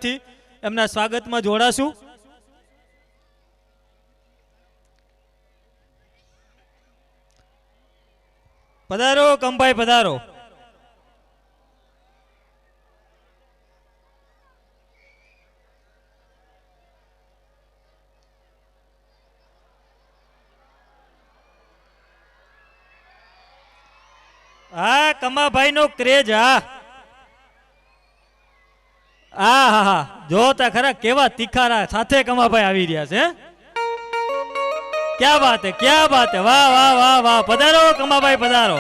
નથી, એમના સ્વાગતમાં જોડાશું. પધારો કંભાઈ પધારો. હા કમાભાઈ નો ક્રેજ. હા હા હા હા જોતા ખરા કેવા તીખારા સાથે કમાભાઈ આવી રહ્યા છે. ક્યા બાત હે, ક્યા બાત હે, વાહ વાહ વાહ વાહ. પધારો કમાભાઈ પધારો.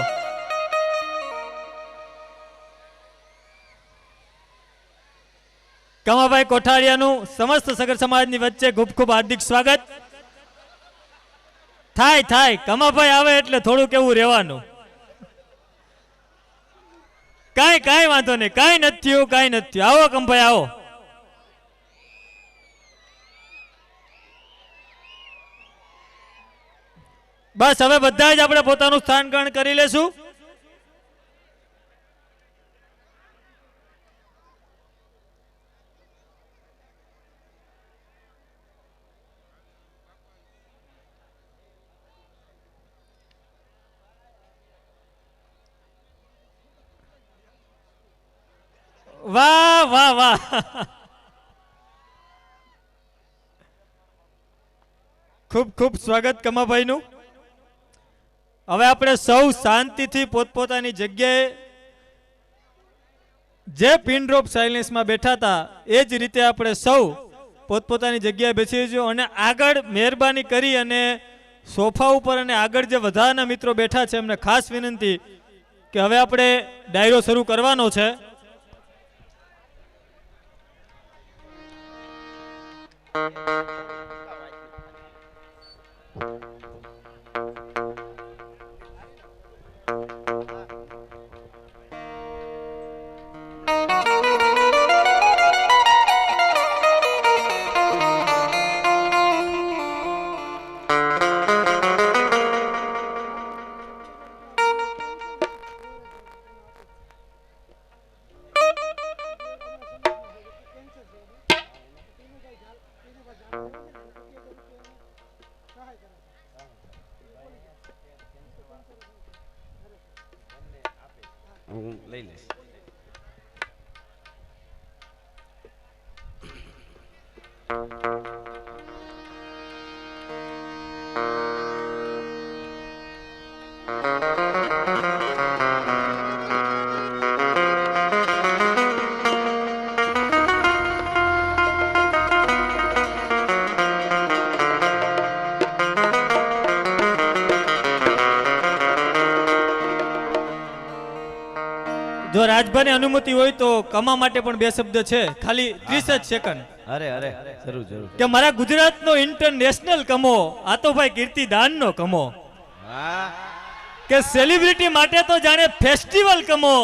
કમાભાઈ કોઠારિયાનું સમસ્ત સગર સમાજની વચ્ચે ખૂબ ખૂબ હાર્દિક સ્વાગત. થાય થાય કમાભાઈ આવે એટલે થોડુંક એવું રહેવાનું. કાંઈ કાંઈ વાંધો નહીં, કાંઈ નથી થયું, કાંઈ નથી થયું. આવો કંભાઈ આવો. બસ હવે બધા જ આપણે પોતાનું સ્થાન ગ્રહણ કરી લેશું. વાહ વાહ વાહ. ખૂબ ખૂબ સ્વાગત કમાભાઈ નું. હવે આપણે સૌ શાંતિથી પોતપોતાની જગ્યાએ જે પિન ડ્રોપ સાયલેન્સમાં બેઠા હતા એ જ રીતે આપણે સૌ પોતપોતાની જગ્યાએ બેસી જજો. અને આગળ મહેરબાની કરી અને સોફા ઉપર અને આગળ જે વધારાના મિત્રો બેઠા છે એમને ખાસ વિનંતી કે હવે આપણે ડાયરો શરૂ કરવાનો છે. હું લઈ લઈશ. જો રાજભાઈ અનુમતિ હોય તો કમા માટે પણ બે શબ્દ છે, ખાલી 30 જ સેકન્ડ. અરે અરે જરૂર જરૂર. કે મારા ગુજરાતનો ઇન્ટરનેશનલ કમો આ તો ભાઈ કીર્તિદાનનો કમો. કે સેલિબ્રિટી માટે તો જાણે ફેસ્ટિવલ કમો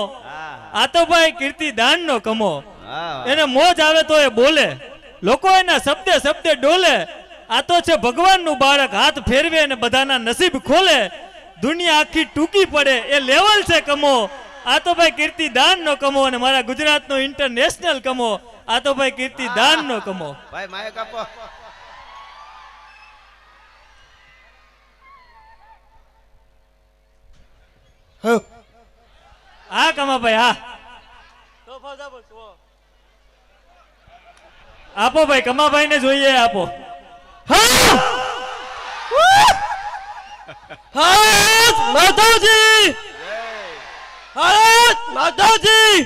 આ તો ભાઈ કીર્તિદાનનો કમો. એને મોજ આવે તો એ બોલે, લોકો એના શબ્દે શબ્દે ડોલે. આ તો છે ભગવાનનું બાળક, હાથ ફેરવે અને બધાના નસીબ ખોલે. દુનિયા આખી ટૂંકી પડે એ લેવલ છે કમો. આ તો ભાઈ કીર્તિદાનનો કમો. અને મારા ગુજરાતનો ઇન્ટરનેશનલ કમો આ તો ભાઈ કીર્તિદાનનો કમો. ભાઈ માયક આપો. હા કમાભાઈ હા આપો ભાઈ, કમાભાઈ ને જોઈએ આપો. માધવજી, માધવજી,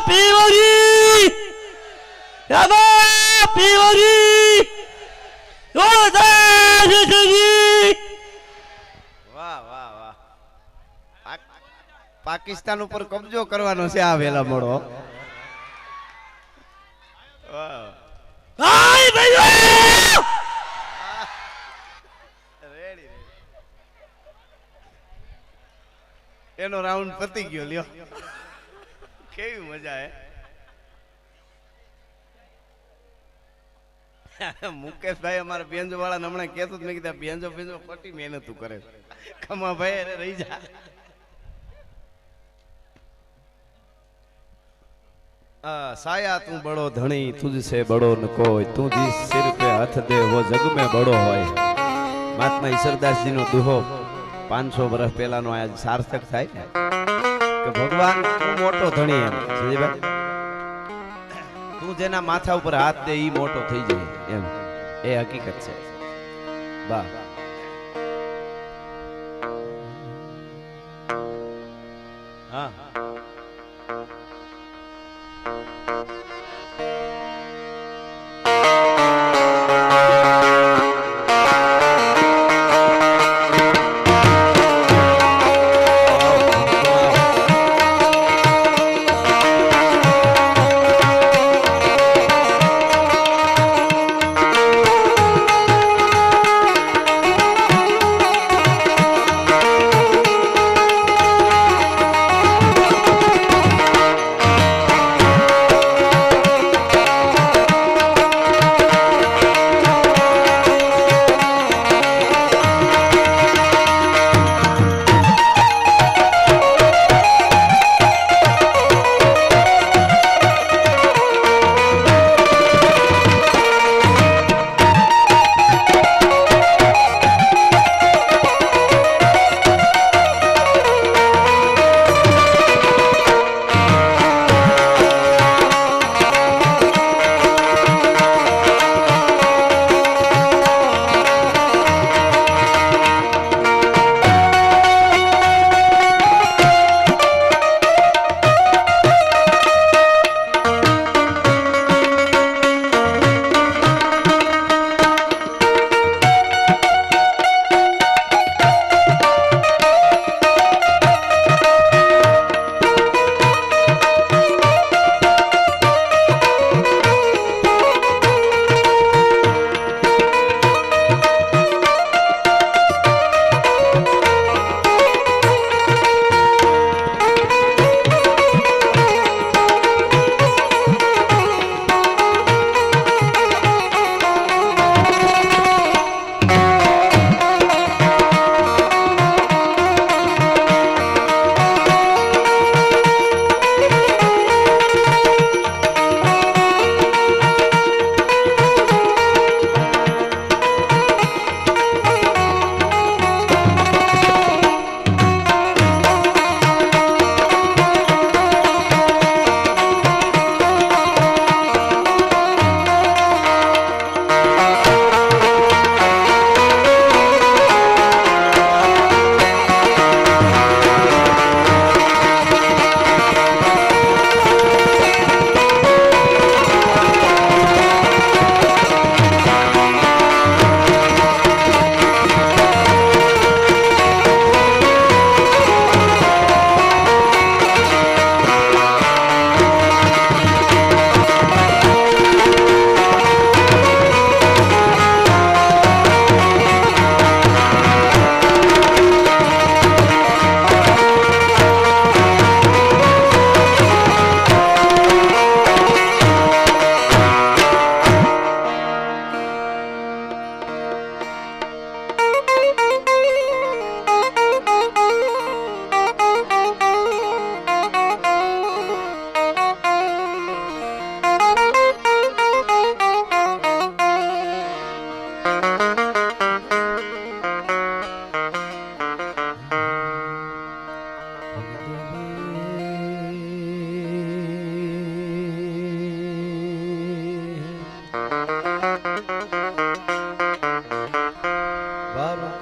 પીવરી પીવરી. વાહ વાહ વાહ. પાકિસ્તાન ઉપર કબજો કરવાનો છે આ વેલા મોડો. એનો રાઉન્ડ પતી ગયો. લ્યો કેવી મજા હે. મુકેશભાઈ અમારા બેંજો વાળા હમણાં કહેતું મેં કીધા બેંજો બેંજો ખોટી મહેનત કરે. ખમા ભાઈ અરે રહી જા. साया तू बड़ो धनी तुझसे बड़ो न कोई तू जिस सिर पे हाथ दे वो जग में बड़ो होय महात्मा ईश्वरदास जी नो दुहो 500 વર્ષ પહેલાનો આજ સાર્થક થાય ને કે ભગવાન તું મોટો ધણી એમ સમજી તું જેના માથા ઉપર હાથ દે ઈ મોટો થઈ જાય એમ એ હકીકત છે વાહ હા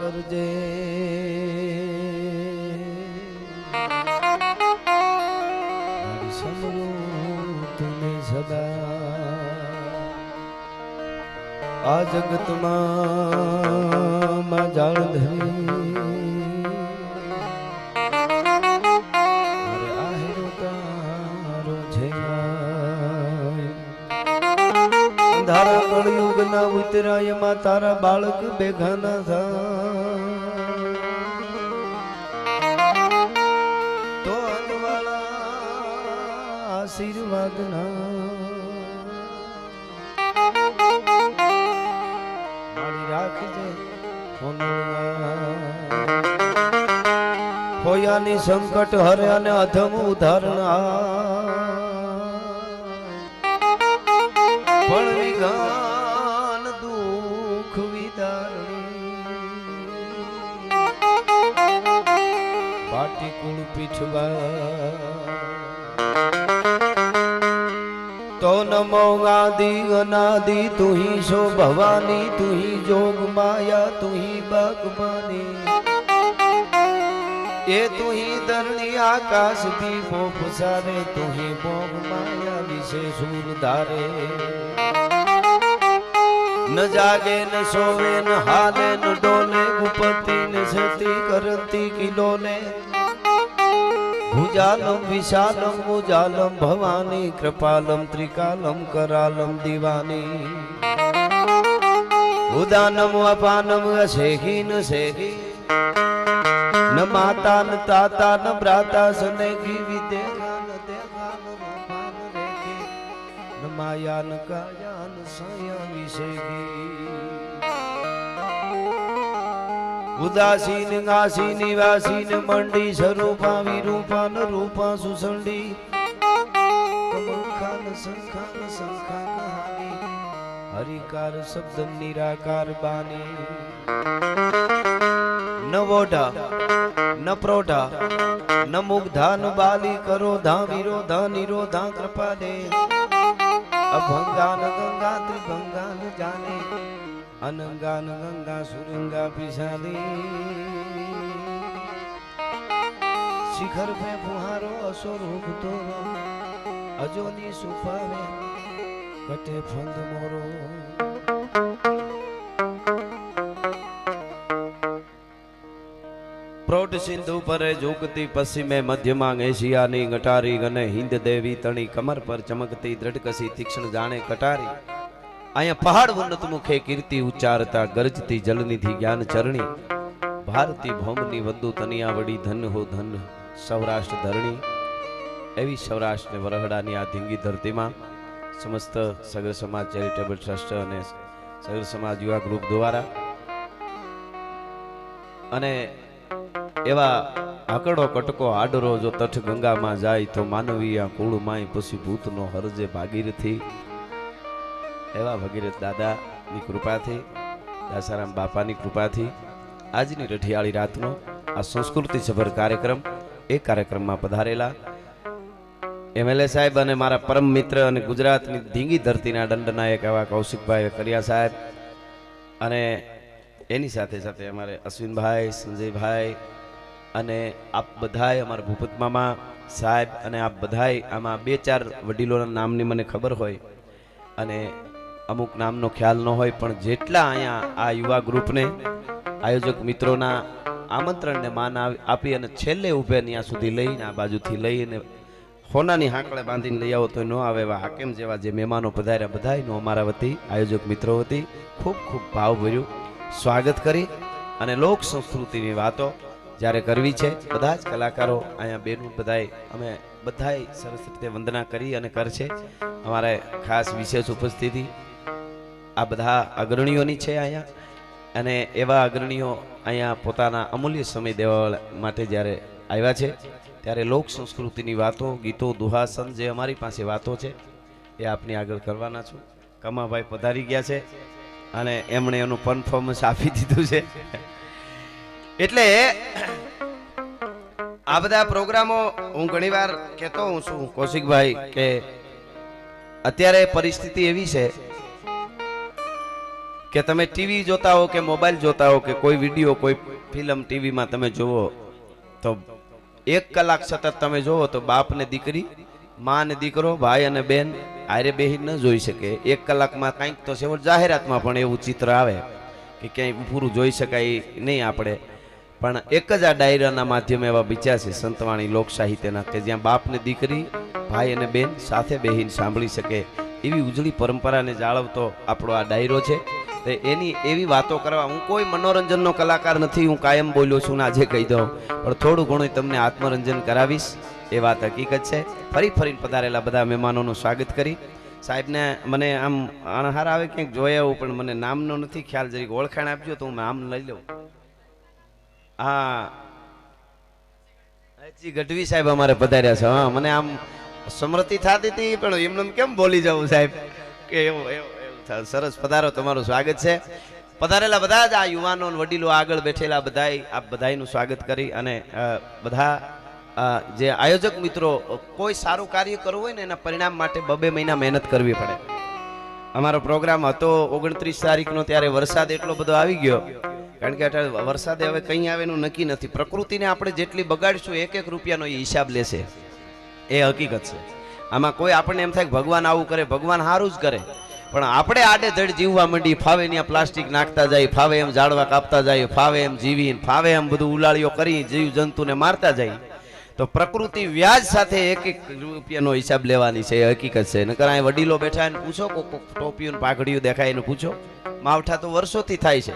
કરજે મારી સમરું તને સદા આ જગતમાં માં જાળ ધરી મારે આહેરો તારો છે ધારા કળયુગ ના ઉતરાય માં તારા બાળક ભેગા ના થા તો અંગવાળા આશીર્વાદ ના મારી રાખજે હોયાની સંકટ હરે અને અધમ ઉદાહરણ કુળ પીઠવા તો નમો આદિ અનાદિ તુહી સો ભવાની તુહી જોગ માયા તુહી બાગબાની એ તુહી ધરણી આકાશ દીપો પુસારે તુહી ભોગ માયા વિશે સૂર ધારે ન જાગે ન સોવે ન હાલે ન ડોલે ગુપતિ ન સતી કરંતી કિલોલે ભુજાલમ વિશાલમ મુજાલમ ભવાની કૃપાલમ ત્રિકાલમ કરાલમ દિવાની ઉદાનમ અપાનમ અશેખી ન શેખી ન માતા ન તાતા ન ભ્રાતા સનેખી વિદેખા ન દેખા ન રૂપાન રેખી ન માયા ન કાયા ન સયા વિશેખી ઉદાસીન ગાસી નિવાસીન મંડી સ્વરૂપા વિરૂપા ન રૂપા સુસંડી કમંખાન સંખાન સંખા કહાની હરિકાર શબ્દમ નિરાકાર બાની ન વોઢા ન પ્રોઢા ન મુગ્ધા ન બાલી કરો ધા વિરોધા નિરોધા કૃપા દે અભંગાન ગંગા ત્રિભંગાન જાને અનંગાન ગંગા સુરંગા પિસાલી શિખર પે ફુહારો અસુર તોરો અજોની સુફાવે કટે ફંદ મોરો પ્રૌઢ સિંધુ પરે ઝૂકતી પશ્ચિમે મધ્યમાં એશિયાની ગટારી ગને હિન્દ દેવી તણી કમર પર ચમકતી દ્રઢકસી તીક્ષ્ણ જાણે કટારી અહીંયા પહાડ ઉન્નત મુખે કીર્તિ ઉચ્ચારતા ગરજતી જલનિધિ જ્ઞાન ચરણી ભારતી ભૌમની વંદુ તનિયા વડી ધન હો ધન સૌરાષ્ટ્ર ધરણી એવી સૌરાષ્ટ્ર વરહડાની આ ધીંગી ધરતીમાં સમસ્ત સગર સમાજ ચેરિટેબલ ટ્રસ્ટ અને સગર સમાજ યુવા ગ્રુપ દ્વારા અને એવા આકડો કટકો આડરો જો તઠ ગંગામાં જાય તો માનવીયા કુળ માય પછી ભૂતનો હરજે ભાગીરથી એવા ભગીરથ દાદાની કૃપાથી દાસારામ બાપાની કૃપાથી આજની રઠિયાળી રાતનો આ સંસ્કૃતિ સભર કાર્યક્રમ એ કાર્યક્રમમાં પધારેલા એમએલએ સાહેબ અને મારા પરમ મિત્ર અને ગુજરાતની ધીંગી ધરતીના દંડનાયક એવા કૌશિકભાઈ કરિયા સાહેબ અને એની સાથે સાથે અમારે અશ્વિનભાઈ સંજયભાઈ અને આપ બધાય અમારા ભૂપત મામા સાહેબ અને આપ બધાય આમાં બે ચાર વડીલોના નામની મને ખબર હોય અને અમુક નામનો ખ્યાલ ન હોય પણ જેટલા અહીંયા આ યુવા ગ્રુપને આયોજક મિત્રોના આમંત્રણને માન આપી અને છેલ્લે ઊભે ત્યાં સુધી લઈને આ બાજુથી લઈને હોનાની હાંકળે બાંધીને લઈ આવો તો ન આવે એવા હાકેમ જેવા જે મહેમાનો પધાર્યા બધાયનું અમારા વતી આયોજક મિત્રો વતી ખૂબ ખૂબ ભાવભર્યું સ્વાગત કરી અને લોક સંસ્કૃતિની વાતો જ્યારે કરવી છે બધા જ કલાકારો અહીંયા બેનું બધાય અમે બધાય સરસ રીતે વંદના કરી અને કરશે અમારે ખાસ વિશેષ ઉપસ્થિતિ આ બધા અગ્રણીઓની છે અહીંયા અને એવા અગ્રણીઓ અહીંયા પોતાના અમૂલ્ય સમય દેવા માટે જ્યારે આવ્યા છે ત્યારે લોક સંસ્કૃતિની વાતો ગીતો દુહાસન જે અમારી પાસે વાતો છે એ આપની આગળ કરવાના છું કમાભાઈ પધારી ગયા છે અને એમણે એનું પરફોર્મન્સ આપી દીધું છે એટલે આ બધા પ્રોગ્રામો હું ઘણીવાર કહેતો હું છું કૌશિકભાઈ કે અત્યારે પરિસ્થિતિ એવી છે કે તમે ટીવી જોતા હો કે મોબાઈલ જોતા હો કે કોઈ વિડીયો કોઈ ફિલ્મ ટીવીમાં તમે જુઓ તો 1 કલાક સતત તમે જોવો તો બાપ ને દીકરી માં ને દીકરો ભાઈ અને બેન આરે બેહીને ન જોઈ શકે 1 કલાકમાં કંઈક તો છેવટ જાહેરાતમાં પણ એવું ચિત્ર આવે કે ક્યાંય પૂરું જોઈ શકાય નહીં આપણે પણ એક જ આ ડાયરાના માધ્યમે એવા બીચ્યા છે સંતવાણી લોક સાહિત્યના કે જ્યાં બાપ ને દીકરી ભાઈ અને બેન સાથે બેહીને સાંભળી શકે એવી ઉજળી પરંપરાને જાળવતો આપણો આ ડાયરો છે તો એની એવી વાતો કરવા હું કોઈ મનોરંજનનો કલાકાર નથી હું કાયમ બોલ્યો છું ને આજે કહી દઉં પણ થોડું ઘણું તમને આત્મરંજન કરાવીશ એ વાત હકીકત છે ફરીને પધારેલા બધા મહેમાનોનું સ્વાગત કરી સાહેબને મને આમ અણહાર આવે ક્યાંક જોયા એવું પણ મને નામનો નથી ખ્યાલ જરીક ઓળખાણ આપજો તો હું નામ લઈ લઉં હા હજી ગઢવી સાહેબ અમારે પધાર્યા છે હા મને આમ સ્મૃતિ થતી હતી પણ એમને કેમ બોલી જવું સાહેબ કે એવું સરસ પધારો તમારું સ્વાગત છે પધારેલા બધા જ આ યુવાનો વડીલો આગળ બેઠેલા બધાય આપ બધાયનું સ્વાગત કરી અને બધા જે આયોજક મિત્રો કોઈ સારું કાર્ય કરવું હોય ને એના પરિણામ માટે 2 મહિના મહેનત કરવી પડે. અમારો પ્રોગ્રામ હતો 29 તારીખનો, ત્યારે વરસાદ એટલો બધો આવી ગયો, કારણ કે અત્યારે વરસાદે હવે કંઈ આવે એનું નક્કી નથી. પ્રકૃતિને આપણે જેટલી બગાડીશું 1-1 રૂપિયાનો એ હિસાબ લેશે, એ હકીકત છે. આમાં કોઈ આપણને એમ થાય કે ભગવાન આવું કરે, ભગવાન સારું જ કરે, પણ આપણે આડેધડ જીવવા માંડી, ફાવે ત્યાં પ્લાસ્ટિક નાખતા જાય, ફાવે એમ ઝાડવા કાપતા જાય, ફાવે એમ જીવી, ફાવે એમ બધું ઉલાળીઓ કરી જીવ જંતુને મારતા જાય, તો પ્રકૃતિ વ્યાજ સાથે 1-1 રૂપિયાનો હિસાબ લેવાની છે, એ હકીકત છે. નકર અહીં વડીલો બેઠા એને પૂછો, ટોપિયું પાઘડીયું દેખાય એને પૂછો. માવઠા તો વર્ષોથી થાય છે,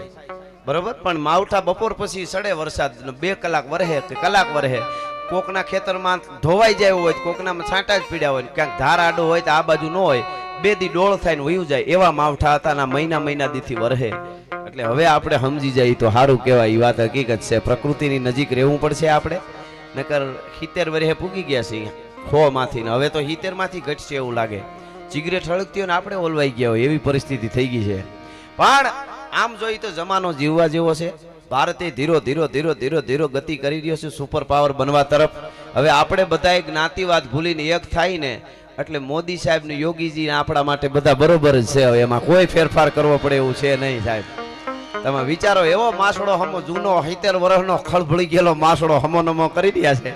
બરોબર, પણ માવઠા બપોર પછી સડે વરસાદ, 2 કલાક વરહે કે કલાક વરહે, કોકના ખેતરમાં ધોવાઈ જાય હોય, કોકનામાં છાંટા જ પીડ્યા હોય, ક્યાંક ધાર આડો હોય તો આ બાજુ ન હોય, 2 દી ડોળ થાય ને વયું જાય, એવા માવઠા હતા ના મહિના દીથી વરહે. એટલે હવે આપણે સમજી જાય તો સારું કહેવાય, એ વાત હકીકત છે. પ્રકૃતિની નજીક રહેવું પડશે આપણે, નકર 70 વર્ષે પૂગી ગયા છે 100 માંથી, ને હવે તો 70 માંથી ઘટશે એવું લાગે. સિગરેટ હળગતી હોય ને આપણે ઓલવાઈ ગયા હોય એવી પરિસ્થિતિ થઈ ગઈ છે. પણ આમ જોઈ તો જમાનો જીવવા જેવો છે. ભારતે ધીરો ગતિ કરી રહ્યો છે સુપર પાવર બનવા તરફ. હવે આપણે બધાએ જ્ઞાતિવાદ ભૂલીને એક થાય ને એટલે મોદી સાહેબ ને યોગીજી આપણા માટે બધા બરોબર જ છે. હવે એમાં કોઈ ફેરફાર કરવો પડે એવું છે નહીં સાહેબ. તમે વિચારો, એવો માસડો હમો જૂનો 70 વર્ષનો ખળભળી ગયેલો માસડો હમો નમો કરી રહ્યા છે.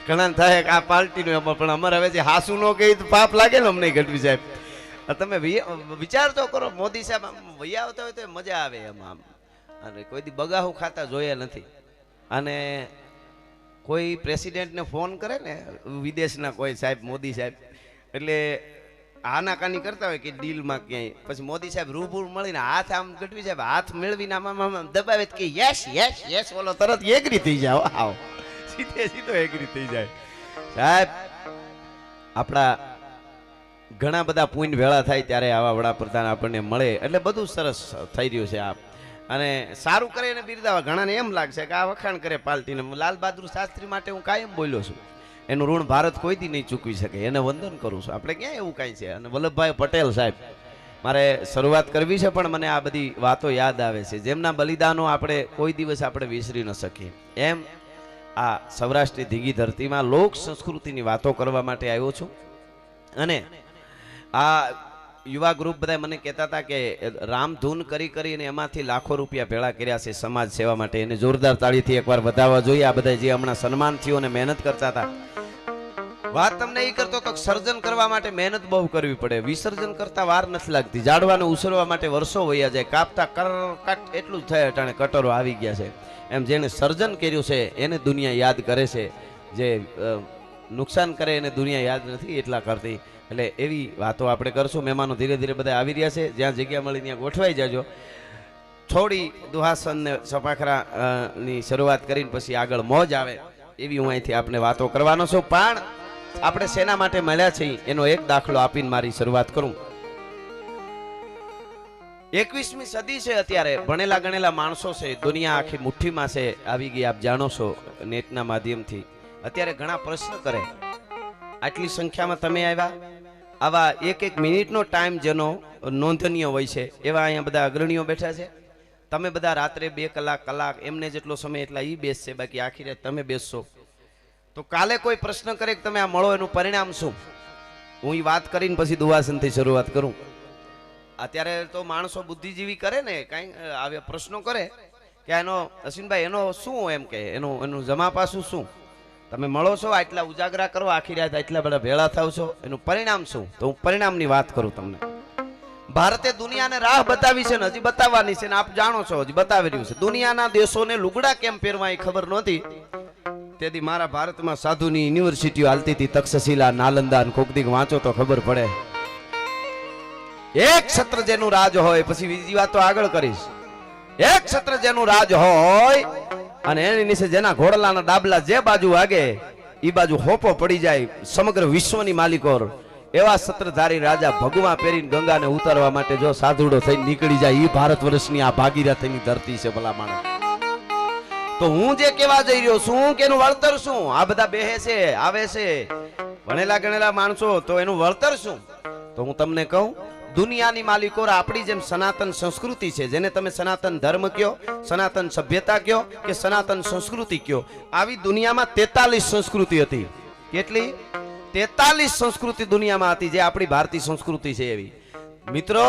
ઘણા થાય કે આ પાર્ટીનો એમાં, પણ અમારે હવે જે હાસુ નો કહી તો પાપ લાગે ને અમને ગઢવી સાહેબ. તમે વિચાર તો કરો, મોદી સાહેબ આમ વૈયા આવતા હોય તો મજા આવે એમાં, અને કોઈ દી બગાહું ખાતા જોયા નથી. અને કોઈ પ્રેસિડેન્ટને ફોન કરે ને વિદેશના કોઈ સાહેબ, મોદી સાહેબ, એટલે આનાકાની કરતા હોય કે ડીલમાં ક્યાંય, પછી મોદી સાહેબ રૂબરૂ મળીને હાથ આમ ગઢવી સાહેબ હાથ મેળવીને આમ દબાવે કે યસ યસ યસ, ઓલો તરત એગ્રી થઈ જાય, આવો સીધો એગ્રી થઈ જાય. સાહેબ આપણા ઘણા બધા પુણ્ય ભેળા થાય ત્યારે આવા વડાપ્રધાન આપણને મળે, એટલે બધું સરસ થઈ રહ્યું છે. અને સારું કરે એને બિરદાવા. ઘણાને એમ લાગશે કે આ વખાણ કરે પાર્ટીને. લાલ બહાદુર શાસ્ત્રી માટે હું કાયમ બોલ્યો છું, એનું ઋણ ભારત કોઈ દી નહીં ચૂકવી શકે, એને વંદન કરું છું. આપણે ક્યાં એવું કાંઈ છે. અને વલ્લભભાઈ પટેલ સાહેબ, મારે શરૂઆત કરવી છે પણ મને આ બધી વાતો યાદ આવે છે, જેમના બલિદાનો આપણે કોઈ દિવસ આપણે વિસરી ન શકીએ. એમ આ સૌરાષ્ટ્રની ધીંગી ધરતીમાં લોક સંસ્કૃતિની વાતો કરવા માટે આવ્યો છું. અને આ યુવા ગ્રુપ બધા મને કહેતા હતા કે રામધૂન કરીને એમાંથી લાખો રૂપિયા ભેળા કર્યા છે સમાજ સેવા માટે. એને જોરદાર તાળીથી એકવાર વધાવવા જોઈએ. આ બધા જે હમણાં સન્માન થયું અને મહેનત કરતા હતા, વાત તમને એ કરતો તો સર્જન કરવા માટે મહેનત બહુ કરવી પડે, વિસર્જન કરતા વાર નથી લાગતી. ઝાડવાને ઉછળવા માટે વર્ષો વયા જાય, કાપતા કટ એટલું જ થાય અટાણે કટરો આવી ગયા છે. એમ જેને સર્જન કર્યું છે એને દુનિયા યાદ કરે છે, જે નુકસાન કરે એને દુનિયા યાદ નથી એટલા કરતી. એટલે એવી વાતો આપણે કરશું. મહેમાનો ધીરે ધીરે બધા આવી રહ્યા છે, જ્યાં જગ્યા મળી ત્યાં ગોઠવાઈ જાજો. થોડી દુહાસન ને સપાખરા ની શરૂઆત કરીને પછી આગળ મોજ આવે એવી હું અહીંથી આપણે વાતો કરવાનો છું. પણ આપણે શેના માટે મળ્યા છીએ એનો એક દાખલો આપીને મારી શરૂઆત કરું. 21મી સદી છે, અત્યારે ભણેલા ગણેલા માણસો છે, દુનિયા આખી મુઠ્ઠીમાં છે, આવી ગઈ. આપ જાણો છો નેટના માધ્યમથી. અત્યારે ઘણા પ્રશ્ન કરે, આટલી સંખ્યામાં તમે આવ્યા, આવા 1-1 મિનિટનો ટાઈમ જેનો નોંધનીય હોય છે એવા અહીંયા બધા અગ્રણીઓ બેઠા છે. તમે બધા રાત્રે 2 કલાક એમને જેટલો સમય એટલા ઈ બેસશે, બાકી આખી રાત તમે બેસશો. તો કાલે કોઈ પ્રશ્ન કરે કે તમે આ મળો એનું પરિણામ શું, હું એ વાત કરીને પછી દુવાસનથી શરૂઆત કરું. અત્યારે તો માણસો બુદ્ધિજીવી કરે ને, કાંઈ આવ્યા પ્રશ્નો કરે કે એનો અશ્વિનભાઈ એનો શું, એમ કે એનું જમા પાસું શું, તમે મળો છો આટલા ઉજાગરા કરો આખી રાત આટલા બધા ભેળા થાવ છો, એનું પરિણામ શું? તો હું પરિણામની વાત કરું તમને. ભારતે દુનિયાને રાહ બતાવી છે ને હજી બતાવવાની છે, ને આપ જાણો છો હજી બતાવી રહ્યું છે. દુનિયાના દેશોને લુગડા કેમ પહેરવા એ ખબર નહોતી, તેથી મારા ભારતમાં સાધુની યુનિવર્સિટીઓ હાલતી હતી, તક્ષશિલા, નાલંદા, કોકદીક વાંચો તો ખબર પડે. એક છત્ર જેનું રાજ હોય, પછી બીજી વાત તો આગળ કરીશ. એક છત્ર જેનું રાજ હોય અને એની નીચે જેના ઘોડલાના ડાબલા જે બાજુ વાગે એ બાજુ હોપો પડી જાય, સમગ્ર વિશ્વની માલિકોર એવા સત્રધારી રાજા ભગવા પહેરીને ગંગાને ઉતારવા માટે જો સાધુડો થઈ નીકળી જાય, એ ભારત વર્ષની આ ભાગીરથની ધરતી છે ભલા માણસ. તો હું જે કહેવા જઈ રહ્યો છું કે એનું વળતર શું? આ બધા બેહે છે, આવે છે ભણેલા ગણેલા માણસો, તો એનું વળતર શું? તો હું તમને કહું, દુનિયાની માલિકો આપણી જેમ સનાતન સંસ્કૃતિ છે, જેને તમે સનાતન ધર્મ કયો, સનાતન સભ્યતા કયો કે સનાતન સંસ્કૃતિ કયો, આવી દુનિયામાં 43 સંસ્કૃતિ હતી. કેટલી? 43 સંસ્કૃતિ દુનિયામાં હતી, જે આપણી ભારતીય સંસ્કૃતિ છે એવી. મિત્રો,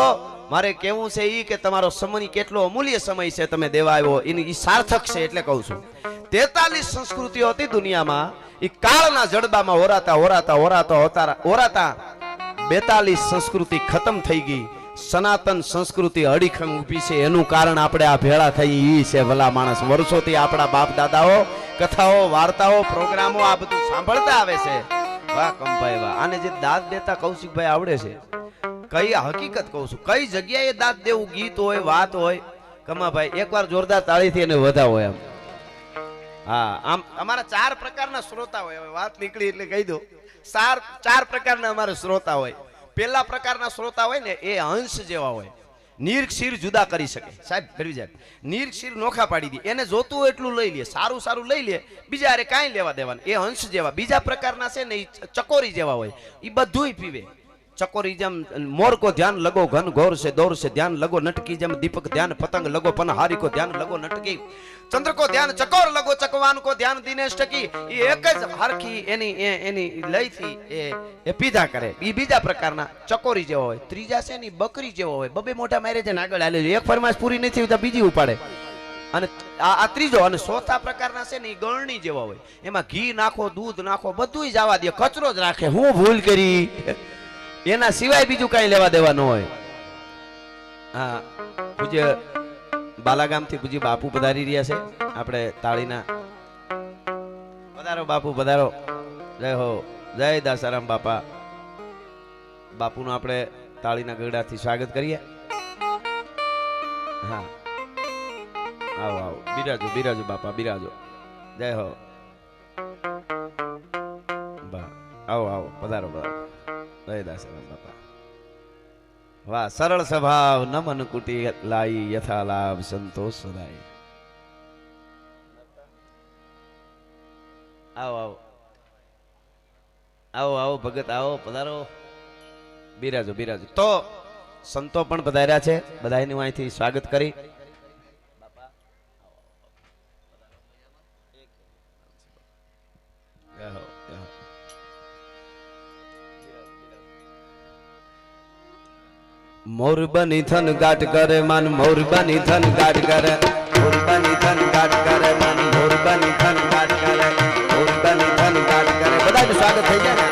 મારે કેવું છે ઈ કે તમારો સમય કેટલો અમૂલ્ય સમય છે તમે દેવા આવ્યો, એની સાર્થક છે એટલે કહું છું. 43 સંસ્કૃતિઓ હતી દુનિયામાં. એ કાળના જડબામાં ઓરાતા ઓરાતા ઓરાતા ઓરાતા 42 સંસ્કૃતિ ખતમ થઈ ગઈ. સનાતન સંસ્કૃતિ અડીખમ ઊભી છે. એનું કારણ આપણે આ ભેળા થઈ ઈ છે. ભલા માણસ, વર્ષોથી આપણા બાપ દાદાઓ કથાઓ, વાર્તાઓ, પ્રોગ્રામો આ બધું સાંભળતા આવે છે. વાહ કંભાઈ વાહ. આને જે દાદ દેતા કૌશિકભાઈ આવડે છે. કઈ હકીકત કહું છું, કઈ જગ્યાએ દાદ દેવું, ગીત હોય, વાત હોય. કમાભાઈ એકવાર જોરદાર તાળીથી એને વધાવો એમ. હા, આમ અમારા 4 પ્રકારના શ્રોતા હોય. હવે વાત નીકળી એટલે કહી દઉં. 4 પ્રકારના અમારા શ્રોતા હોય. પહેલા પ્રકારના શ્રોતા હોય ને એ હંસ જેવા હોય. નીર ક્ષીર જુદા કરી શકે. સાહેબ કરવી જાય, નીર ક્ષીર નોખા પાડી દે. એને જોતું હોય એટલું લઈ લે, સારું સારું લઈ લે, બીજા હારે કાંઈ લેવા દેવાનું. એ હંસ જેવા. બીજા પ્રકારના છે ને એ ચકોરી જેવા હોય. એ બધુંય પીવે. ચકોરી જેમ મોર કો ધ્યાન લગો ઘન ઘોર से दौर से ध्यान लगो नटकी જેમ દીપક ધ્યાન પતંગ લગો પનહારી કો ધ્યાન લગો નટકી ચંદ્ર કો ધ્યાન ચકોર લગો ચકવાન કો ધ્યાન દિનેશ ટકી. એ એક જ હરખી એની લઈથી એ પીધા કરે. એ બીજા પ્રકારના ચકોરી જેવો હોય. ત્રીજા છે ને બકરી જેવો હોય. બબે મોટા મારે છે ને આગળ હાલે. એક ફરમાશ પૂરી નથી તો બીજી ઉપાડે. અને આ ત્રીજો. અને ચોથા પ્રકારના છે ને એ ગળણી જેવા હોય. એમાં ઘી નાખો, દૂધ નાખો, બધુંય જવા દે, કચરો જ રાખે. હું ભૂલ કરી, એના સિવાય બીજું કઈ લેવા દેવા ન હોય. હા, પૂજ્ય બાલાગામથી પૂજ્ય બાપુ પધારી રહ્યા છે. આપણે તાળીના પધારો બાપુ, પધારો. જય હો, જય દાસારામ બાપા. બાપુનું આપણે તાળીના ગગડાથી સ્વાગત કરીએ. હા, આવો આવો, બિરાજો બિરાજો બાપા, બિરાજો. જય હો બા, આવો આવો, પધારો પધારો. જય દાસારામ બાપા. વાહ, સરળ સ્વભાવ, નમન કુટી લાઈ, યથા લાભ સંતોષ સદાય. આવો આવો આવો આવો ભગત, આવો, પધારો, બિરાજો બિરાજો. તો સંતો પણ પધાર્યા છે. બધાનું અહીંથી સ્વાગત કરી. મોરબની થન ગાટ કરે માન, મોરબની થન ગાટ કરે, મોરબની થન ગાટ કરે માન, મોરબની થન ગાટ કરે, મોરબની થન ગાટ કરે. બધાનું સ્વાગત થઈ જાય ને.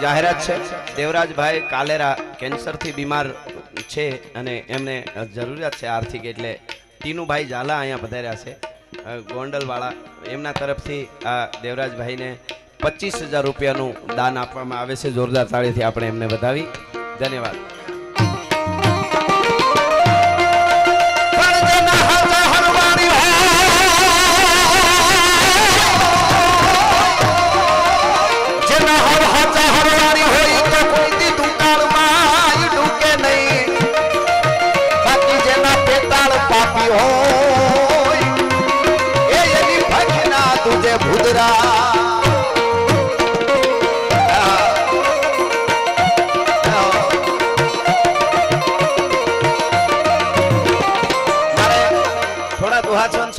જાહેરાત છે. દેવરાજભાઈ કાલેરા કેન્સરથી બીમાર છે અને એમને જરૂરિયાત છે આર્થિક, એટલે ટીનુભાઈ ઝાલા અહીંયા પધાર્યા છે ગોંડલવાળા. એમના તરફથી આ દેવરાજભાઈને 25,000 રૂપિયાનું દાન આપવામાં આવે છે. જોરદાર તાળીથી આપણે એમને વધાવી. ધન્યવાદ.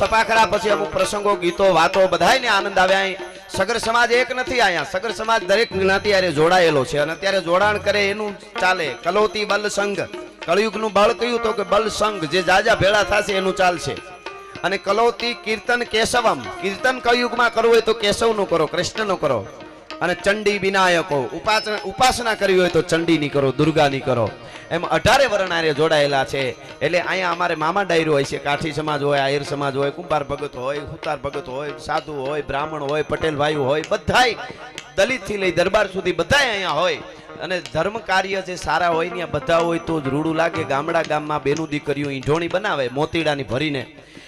સપાખરા પછી અમુક પ્રસંગો, ગીતો, વાતો બધાયને આનંદ આવે. અહીં સગર સમાજ એક નથી, અહીંયા સગર સમાજ દરેક જ્ઞાતિ હારે જોડાયેલો છે અને અત્યારે જોડાણ કરે એનું ચાલે. કલોતી બલ સંઘ, કળયુગનું બળ કયું તો કે બલ સંઘ, જે જાજા ભેળા થશે એનું ચાલશે. અને કલોતી કીર્તન કેશવમ, કીર્તન કળયુગમાં કરવું હોય તો કેશવનું કરો, કૃષ્ણનું કરો. અને ચંડી વિનાયકો, ઉપાસના કરવી હોય તો ચંડીની કરો, દુર્ગાની કરો. એમ 18 વર્ણ આરે જોડાયેલા છે. એટલે અહીંયા અમારે મામા ડાયરો હોય છે. કાઠી સમાજ હોય, આહિર સમાજ હોય, કુંભાર ભગત હોય, હુતાર ભગત હોય, સાધુ હોય, બ્રાહ્મણ હોય, પટેલ ભાઈઓ હોય, બધાય દલિતથી લઈ દરબાર સુધી બધાય અહીંયા હોય. અને ધર્મ કાર્ય જે સારા હોય ને બધા હોય તો જ રૂડું લાગે. ગામડા ગામમાં બેનું દીકરીઓ ઈંઢોણી બનાવે મોતીડાની ભરીને.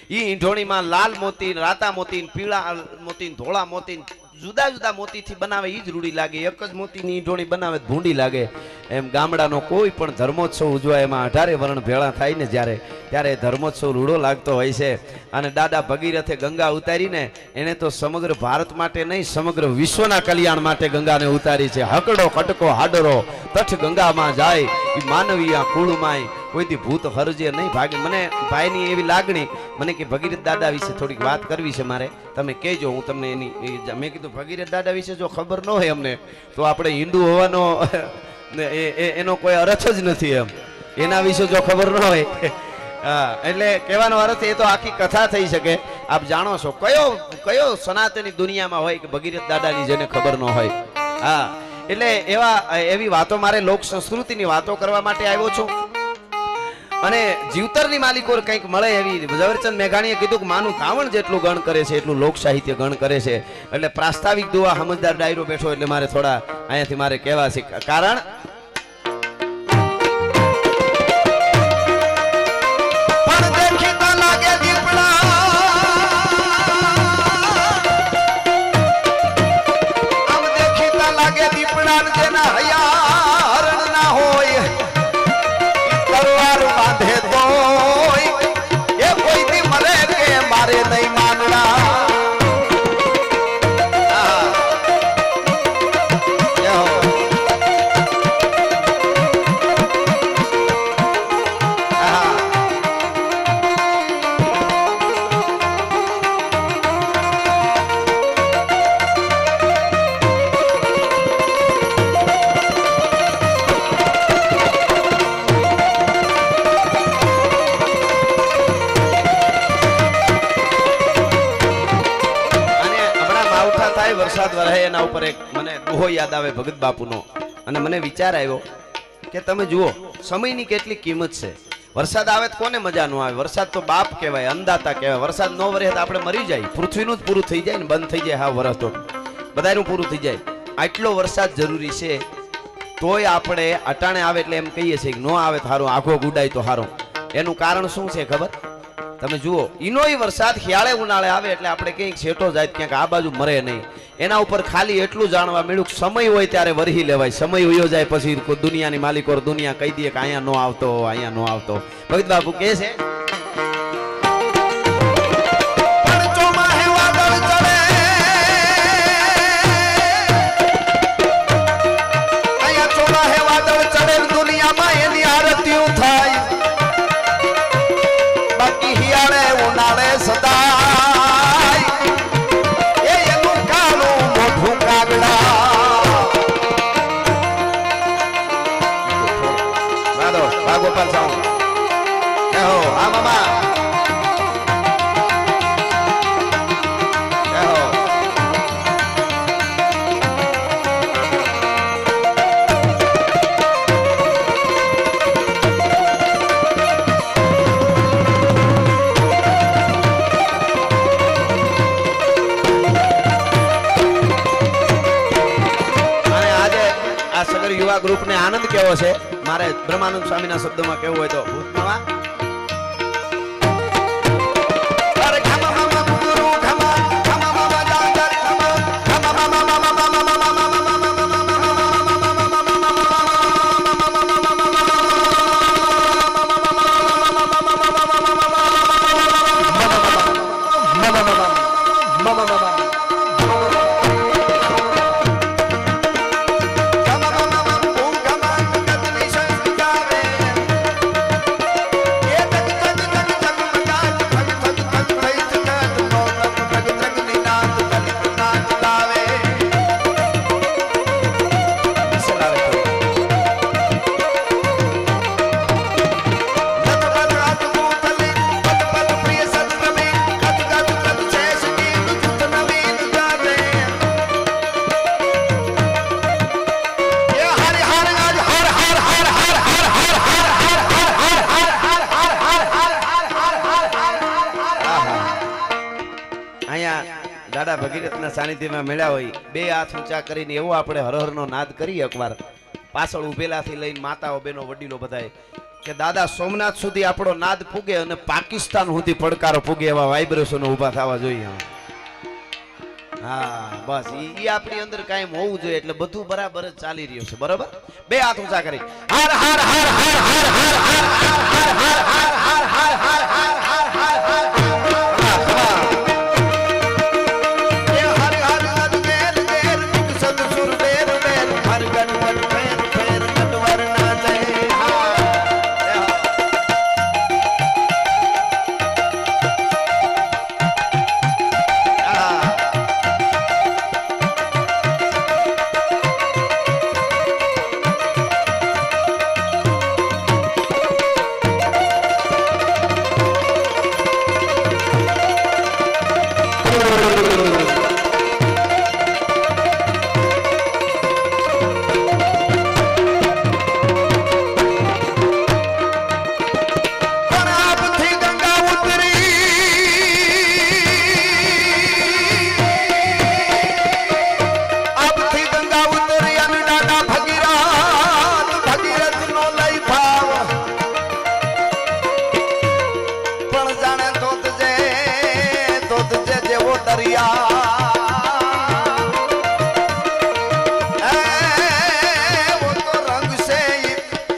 એ ઈંઢોણીમાં લાલ મોતી, રાતા મોતી, પીળા મોતી, ધોળા મોતી, જુદા જુદા મોતીથી બનાવે એ જ રૂડી લાગે. એક જ મોતીની ઈંઢોણી બનાવે ભૂંડી લાગે. એમ ગામડાનો કોઈ પણ ધર્મોત્સવ ઉજવાય એમાં 18 વર્ણ ભેળા થાય ને જ્યારે, ત્યારે ધર્મોત્સવ રૂડો લાગતો હોય છે. અને દાદા ભગીરથે ગંગા ઉતારીને એને તો સમગ્ર ભારત માટે નહીં, સમગ્ર વિશ્વના કલ્યાણ માટે ગંગાને ઉતારી છે. હકડો કટકો હાડરો તઠ ગંગામાં જાય, એ માનવીયા કુળમાંય કોઈથી ભૂત હરજે નહીં ભાગે. મને ભાઈની એવી લાગણી, મને કે ભગીરથ દાદા વિશે થોડીક વાત કરવી છે મારે, તમે કહેજો, હું તમને એની. મેં કીધું ભગીરથ દાદા વિશે જો ખબર ન હોય અમને તો આપણે હિન્દુ હોવાનો એનો કોઈ અર્થ જ નથી. એમ એના વિશે જો ખબર ન હોય, હા, એટલે કહેવાનો અર્થ એ તો આખી કથા થઈ શકે. આપ જાણો છો કયો સનાતની દુનિયામાં હોય કે ભગીરથ દાદાની જેને ખબર ન હોય. હા, એટલે એવી વાતો મારે લોક સંસ્કૃતિની વાતો કરવા માટે આવ્યો છું. અને જીવતરની માલિકો કંઈક મળે એવી ઝવેરચંદ મેઘાણીએ કીધું કે માનું ધાવણ જેટલું ગણ કરે છે એટલું લોક સાહિત્ય ગણ કરે છે. એટલે પ્રાસ્તાવિક દુઆ સમજદાર ડાયરો બેઠો એટલે મારે થોડા અહીંયાથી મારે કહેવા છે. કારણ વરસાદ વરહે એના ઉપર એક મને દુહો યાદ આવે ભગત બાપુનો. અને મને વિચાર આવ્યો કે તમે જુઓ સમયની કેટલી કિંમત છે. વરસાદ આવે તો કોને મજા ન આવે? વરસાદ તો બાપ કહેવાય, અન્નદાતા કહેવાય. વરસાદ ન વરસે તો આપણે મરી જાય, પૃથ્વીનું જ પૂરું થઈ જાય ને, બંધ થઈ જાય. હા, વરસ તો બધાનું પૂરું થઈ જાય. આટલો વરસાદ જરૂરી છે. તોય આપણે અટાણે આવે એટલે એમ કહીએ છીએ કે ન આવે તો સારું, આખો ગુડાય તો સારું. એનું કારણ શું છે ખબર? તમે જુઓ, ઈનોય વરસાદ શિયાળે ઉનાળે આવે એટલે આપણે ક્યાંક છેટો જાય, ક્યાંક આ બાજુ મરે નહીં. એના ઉપર ખાલી એટલું જાણવા મળ્યું કે સમય હોય ત્યારે વરહી લેવાય. સમય વયો જાય પછી દુનિયાની માલિકો દુનિયા કહી દે કે અહીંયા નો આવતો, અહીંયા નો આવતો. ભગત બાપુ કહે છે યુવા ગ્રુપને આનંદ કેવો છે મારે બ્રહ્માનંદ સ્વામીના શબ્દોમાં કેવું હોય તો ભૂતમાં દાદા ભગીરથના સાનિધ્યમાં મળ્યા હોય બે હાથ ઊંચા કરીને એવો આપણે હરહરનો નાદ કરીએ એકવાર પાછળ ઉભેલાથી લઈને માતાઓ બેનો વડીલો બધાએ કે દાદા સોમનાથ સુધી આપણો નાદ પૂગે અને પાકિસ્તાન સુધી પડકારો પૂગે એવા વાઇબ્રેશનો ઊભા થવા જોઈએ હા બસ ઈ આપણી અંદર કાયમ હોવું જોઈએ એટલે બધું બરાબર જ ચાલી રહ્યું છે બરાબર બે હાથ ઊંચા કરી હાર હાર હાર હાર હાર હાર હાર હાર હાર હાર હાર હાર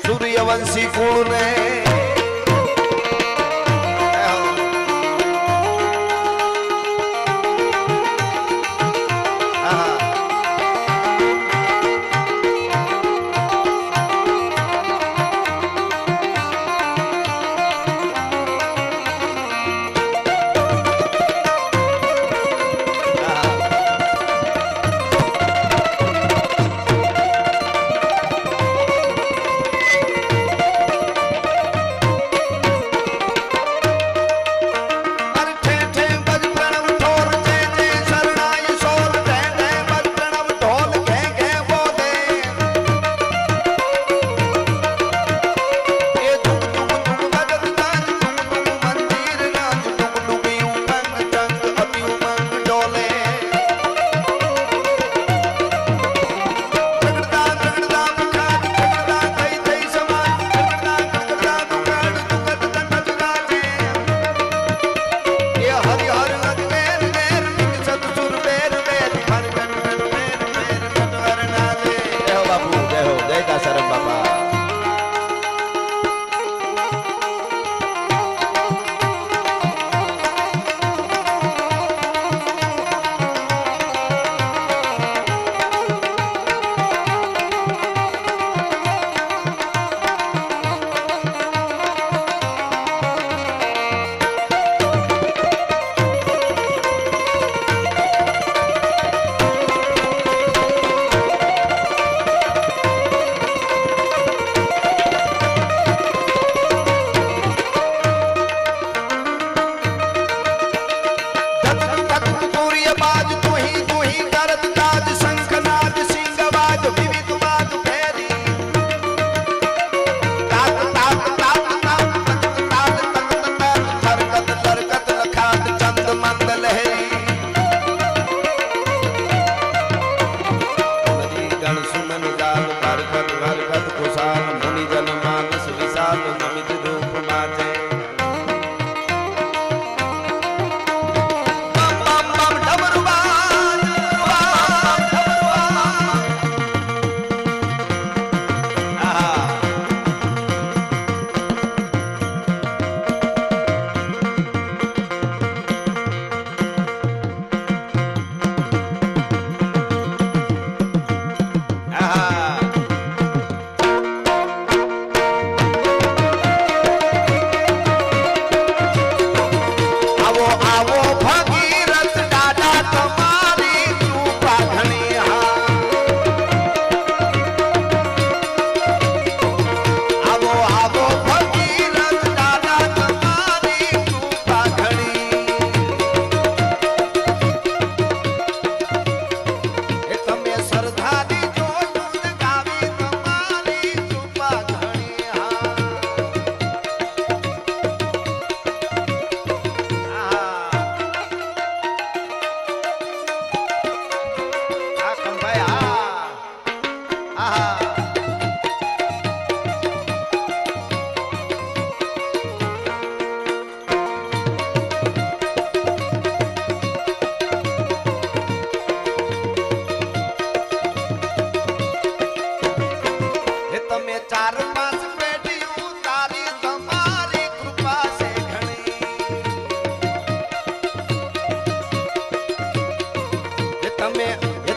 सूर्यवंशी कुल ने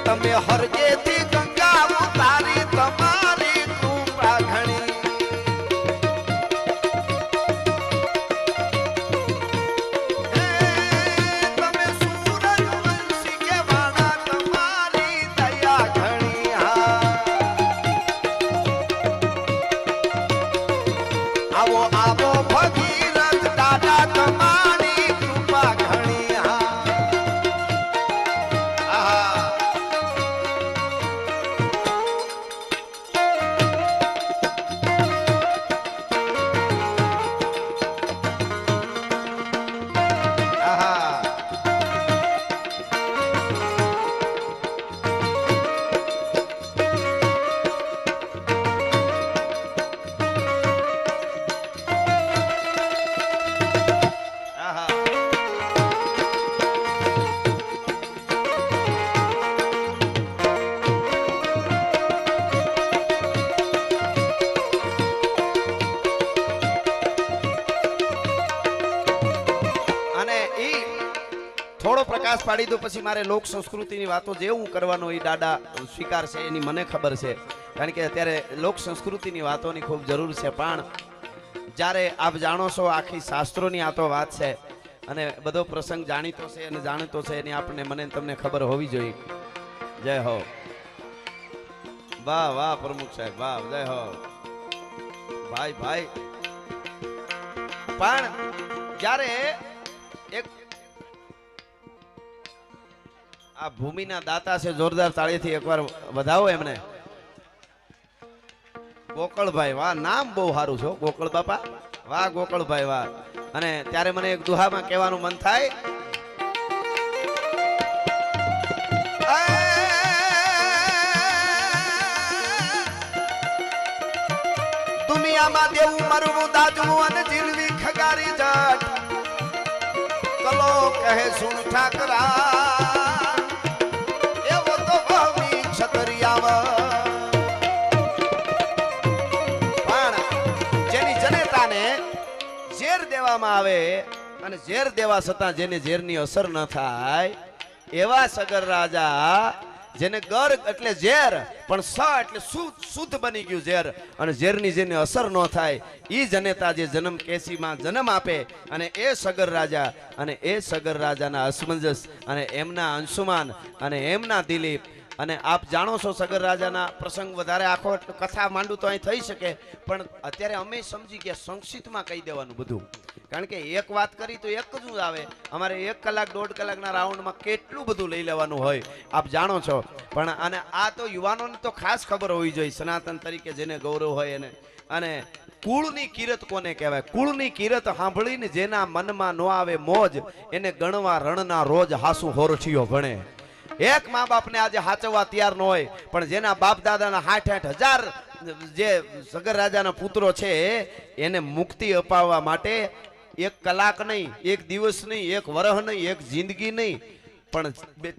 તમે હરજેથી ગંગા ઉતારી તમારી કૃપા ઘણી તમે સૂરજ વંશી કેવાના તમારી દયા ઘણી આવો આવો ભગીરથ દાદા તમારી કૃપા ઘણી થોડો પ્રકાશ પાડી દો પછી મારે લોક સંસ્કૃતિની વાતો જે હું કરવાનો એ દાદા સ્વીકાર છે એની મને ખબર છે કારણ કે અત્યારે લોક સંસ્કૃતિની વાતોની ખૂબ જરૂર છે પણ જ્યારે આપ જાણો છો આખી શાસ્ત્રોની આ તો વાત છે અને બધો પ્રસંગ જાણીતો છે અને જાણીતો છે એની આપણે મને તમને ખબર હોવી જોઈએ જય હો વાહ વાહ પ્રમુખ સાહેબ વાહ જય હો ભાઈ ભાઈ પણ જ્યારે એક આ ભૂમિના દાતા છે જોરદાર તાળીથી એકવાર વધાવો એમને ગોકળભાઈ વાહ નામ બહુ સારું છે ગોકળ બાપા વાહ ગોકળભાઈ વાહ અને ત્યારે મને એક દુહામાં કહેવાનું મન થાય દુનિયામાં દેવું મરવું દાજવું અને જીલવી ખગારી જટ કલો કહે સુન ઠાકરા આવે અને ઝેર દેવા છતાં જેને ઝેરની અસર ન થાય એવા સગર રાજા જેને ગર એટલે ઝેર પણ સ એટલે શુદ્ધ બની ગયું ઝેર અને ઝેરની જેને અસર ન થાય ઈ જનેતા જે જન્મ કેસીમાં જન્મ આપે અને એ સગર રાજા અને એ સગર રાજાના અસમંજસ અને એમના અંશુમાન અને એમના દિલીપ અને આપ જાણો છો સગર રાજાના પ્રસંગ વધારે આખો કથા માંડું તો અહીં થઈ શકે પણ અત્યારે અમે સમજી ગયા સંક્ષિપ્તમાં કહી દેવાનું બધું કારણ કે એક વાત કરી તો એક જ આવે અમારે 1 કલાક 1.5 કલાકના રાઉન્ડમાં કેટલું બધું લઈ લેવાનું હોય આપ જાણો છો પણ અને આ તો યુવાનોને તો ખાસ ખબર હોવી જોઈએ સનાતન તરીકે જેને ગૌરવ હોય એને અને કુળની કિરત કોને કહેવાય કુળની કિરત સાંભળીને જેના મનમાં ન આવે મોજ એને ગણવા રણના રોજ હાસુ હોરઠીઓ ભણે એક મા બાપને આજે હાચવવા તૈયાર ન હોય પણ જેના બાપ દાદાના 60,000 જે સગર રાજાના પુત્રો છે એને મુક્તિ અપાવવા માટે 1 કલાક નહીં 1 દિવસ નહીં 1 વર્ષ નહીં 1 જિંદગી નહીં પણ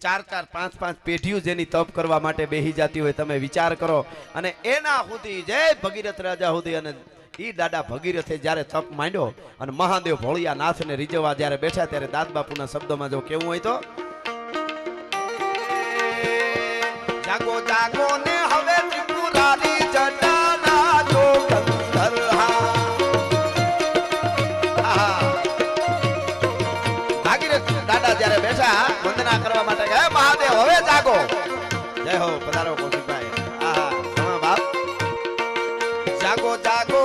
4-4 5-5 પેઢીઓ જેની તપ કરવા માટે બેહી જતી હોય તમે વિચાર કરો અને એના સુધી જય ભગીરથ રાજા સુધી અને ઈ દાદા ભગીરથે જ્યારે તપ માંડ્યો અને મહાદેવ ભોળિયા નાથને રીઝવવા જ્યારે બેઠા ત્યારે દાદ બાપુના શબ્દોમાં જો કેવું હોય તો જાગો જાગો ને હવે ત્રિપુરારી જટાના જો ગંધર્હા ભાગીરથ દાદા જ્યારે બેઠા વંદના કરવા માટે હે મહાદેવ હવે જાગો જય હો પધારો કૌશિકભાઈ આહા તમા બાપ જાગો જાગો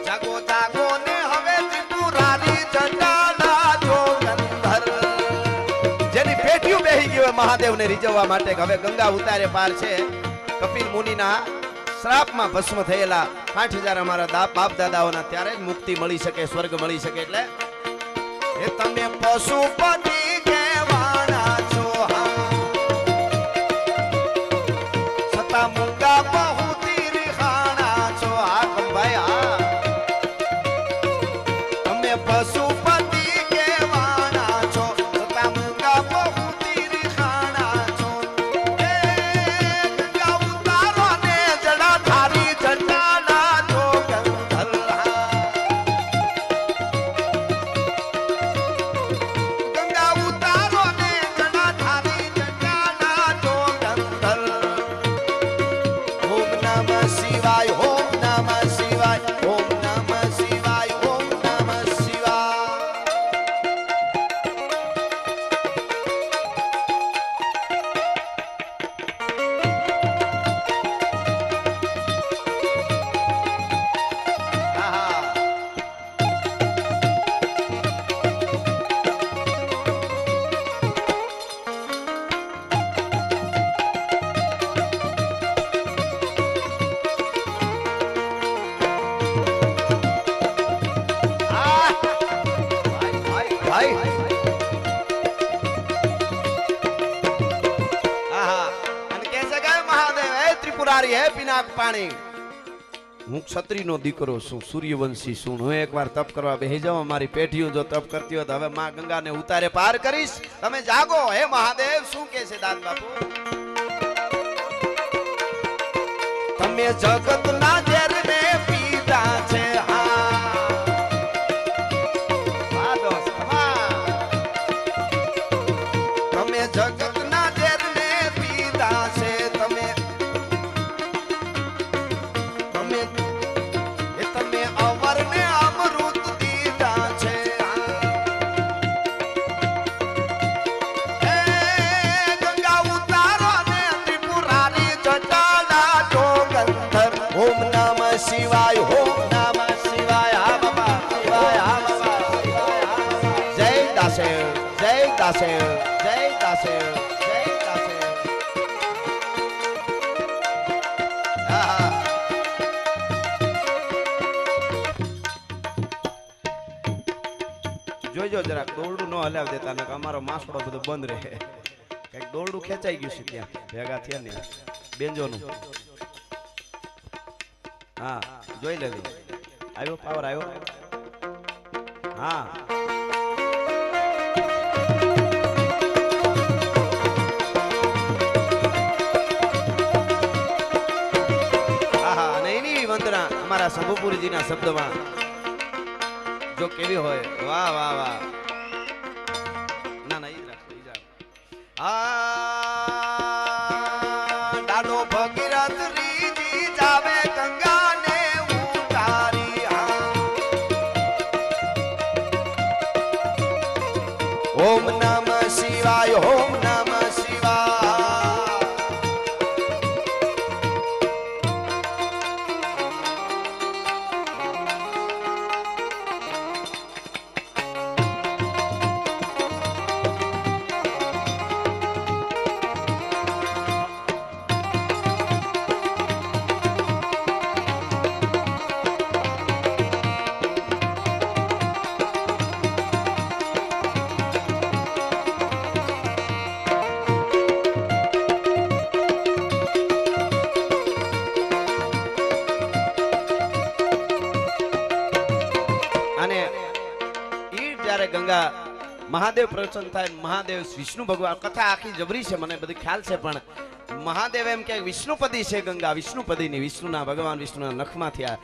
જાગો જાગો ને હવે ત્રિપુરારી જટાના જો ગંધર્હ મહાદેવને રીઝવવા માટે હવે ગંગા ઉતારે પાર છે કપિલ મુનિના શ્રાપમાં ભસ્મ થયેલા 60,000 અમારા બાપ દાદાઓના ત્યારે જ મુક્તિ મળી શકે સ્વર્ગ મળી શકે એટલે એ તમે પશુપતિ કહેવાના છો સતા મુંગા બહુતી રીખાણા છો આ ભાઈ આ તમે પશુપતિ કહેવાના છો સતા મુંગા બહુતી રીખાણા છો એ ગંગા ઉતારો ને જડા થારી જટાના જો ગંધર્હા ગંગા ત્રિપુરારી હે પિનાક પાણી. હું ક્ષત્રિયનો દીકરો છું, સૂર્યવંશી છું. હું એકવાર તપ કરવા બેસી જાઉં, મારી પેઢીઓ જો તપ કરતી હોય તો હવે માં ગંગાને ઉતારે પાર કરીશ. તમે જાગો હે મહાદેવ. શું કહે છે દાદ બાપુ? તમે જગતના ઝેરને પીધા છે. તમે જગતના ઝેરને પીધા છે. તમે અવરને અમૃત દીધા છે. હે ગંગા ઉતારો ને ત્રિપુરારી જટાલા તો ગંધર. ઓમ નમઃ શિવાય, ઓમ નમઃ શિવાય. હા બાબા શિવાય, હા બાબા શિવાય. જય દાસેવ, જય દાસેવ, જય દાસેવ, જય દાસેવ. હા જોઈજો જરાક દોરડું ન હલાવ દેતા, ને અમારો માસડો બધો બંધ રહે. કઈક દોરડું ખેંચાઈ ગયું છે ત્યાં ભેગા થયા ને બેંજોનું. હા જોઈ લેજો. આવ્યો પાવર આવ્યો. હા અને એની વંદના અમારા શંભુપુરીજીના શબ્દમાં જો કેવી હોય. વાહ વાહ વાહ. ના ના ઈ રાખો, ઈ રાખો. દાડો ભગીરથ રીજી જાવે ગંગાને ઉતારી. ઓમ નમઃ શિવાય, ઓમ નમઃ શિવાય. ગંગા મહાદેવ પ્રસન્ન થાય. મહાદેવ વિષ્ણુ ભગવાન કથા આખી જબરી છે, મને બધી ખ્યાલ છે, પણ મહાદેવ એમ કે વિષ્ણુપદી છે ગંગા. વિષ્ણુપદીની વિષ્ણુના ભગવાન વિષ્ણુના નખમાંથી આ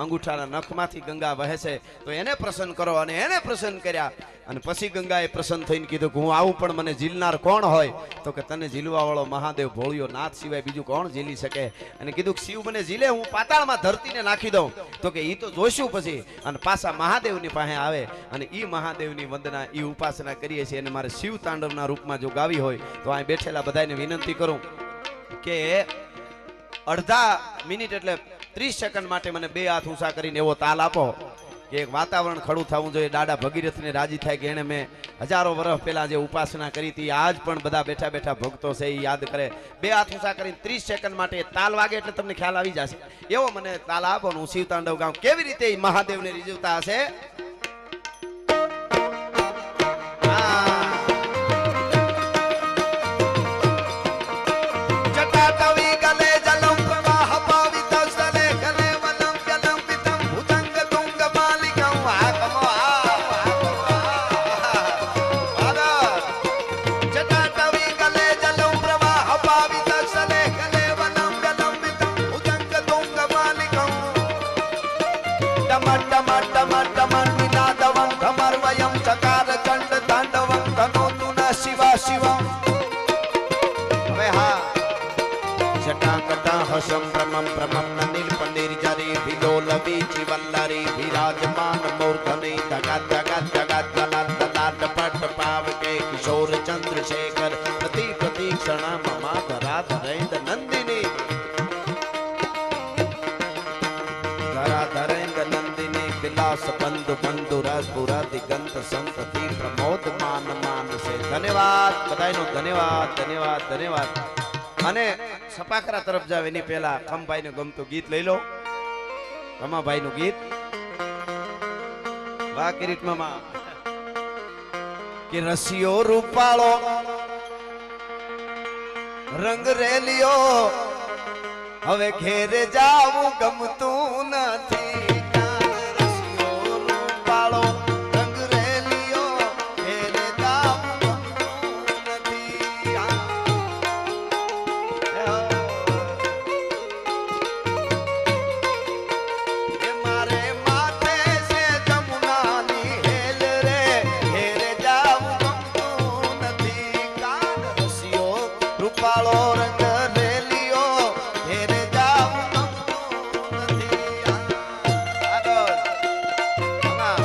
અંગૂઠાના નખમાંથી ગંગા વહે છે. તો એને પ્રસન્ન કરો. અને એને પ્રસન્ન કર્યા અને પછી ગંગાએ પ્રસન્ન થઈને કીધું કે હું આવું પણ મને ઝીલનાર કોણ હોય? તો કે તને ઝીલવા વાળો મહાદેવ ભોળિયો નાથ સિવાય બીજું કોણ ઝીલી શકે? અને કીધું કે શિવ મને ઝીલે, હું પાતાળમાં ધરતીને નાખી દઉં. તો કે ઈ તો જોઈશું પછી. અને પાછા મહાદેવની પાસે આવે અને ઈ મહાદેવની વંદના, ઈ ઉપાસના કરીએ છીએ. અને મારે શિવ તાંડવના રૂપમાં જો ગાવી હોય તો અહીં બેઠેલા બધાને વિનંતી કરું કે અડધા મિનિટ એટલે 30 સેકન્ડ માટે મને બે હાથ ઊંચા કરીને એવો તાલ આપો કે એક વાતાવરણ ખડું થવું જોઈએ. દાદા ભગીરથને રાજી થાય કે એને મેં હજારો વર્ષ પહેલા જે ઉપાસના કરી હતી આજ પણ બધા બેઠા બેઠા ભક્તો છે એ યાદ કરે. બે હાથ ઊંચા કરીને 30 સેકન્ડ માટે તાલ વાગે એટલે તમને ખ્યાલ આવી જશે. એવો મને તાલ આપો ને હું શિવ તાંડવ ગાઉં. કેવી રીતે મહાદેવને રીઝવતા હશે. સંભ્રમમ પ્રમમ નીલ પંડીર જરી વિલોલવી જીવલ્લરી વિરાજમાન મૂર્ધની ધગા ધગા ધગા ધલાટ ધલાટ પટ પાવકે કિશોર ચંદ્રશેખર પ્રતિ પ્રતિક્ષણા મમા ધરા ધરેન્દ્ર નંદિની ધરા ધરેન્દ્ર નંદિની વિલાસ બંધુ બંધુ રસપુરા દિગંત સંતતિ પ્રમોદ માન માન સે. ધન્યવાદ બધાયનો, ધન્યવાદ ધન્યવાદ ધન્યવાદ. અને સપાખરા તરફ જાવ એની પહેલા ખમભાઈ નું ગમતું ગીત લઈ લો. રમાભાઈ નું ગીત. વાહ કિરીટ મામા. કે રસિયો રૂપાળો રંગ રેલિયો હવે ઘેરે જાવું ગમતું નથી કાન રસિયો રૂપાળો રંગ રેલિયો ઘેરે જાવું ગમતું નથી એ મારે માથે છે જમુનાની હેલ રે ઘેરે જાવું ગમતું નથી કાન રસિયો રૂપાળો રંગ રેલિયો ઘેરે જાવું ગમતું નથી આગળ આમાં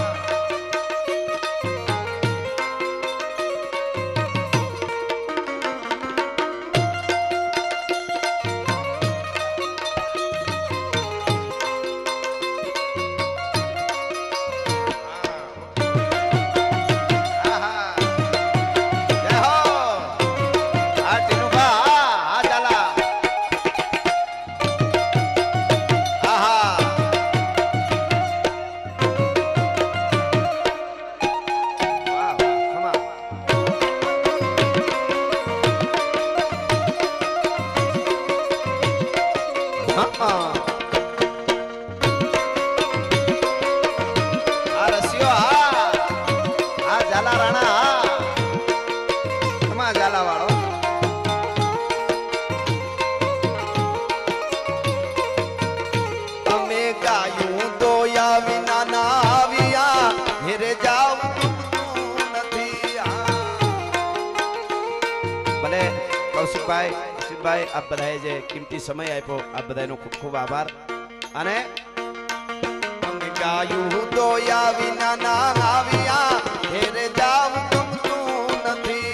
ભાઈ આપ બધાએ જે કિંમતી સમય આપ્યો આપ બધાનો ખૂબ ખૂબ આભાર અને અમે ગાયું દોયા વિના ના આવ્યા ઘેરે જાવું ગમતું નથી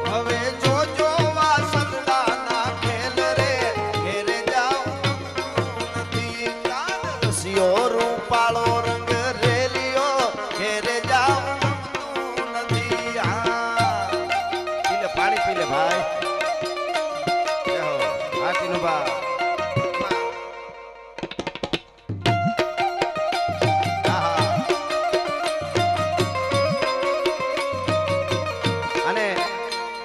હવે જોજો વાસંદાના ખેલ રે ઘેરે જાવું ગમતું નથી કાન રસિયો રૂપાળો રંગ રેલિયો ઘેરે પાણી પી લે ભાઈ અને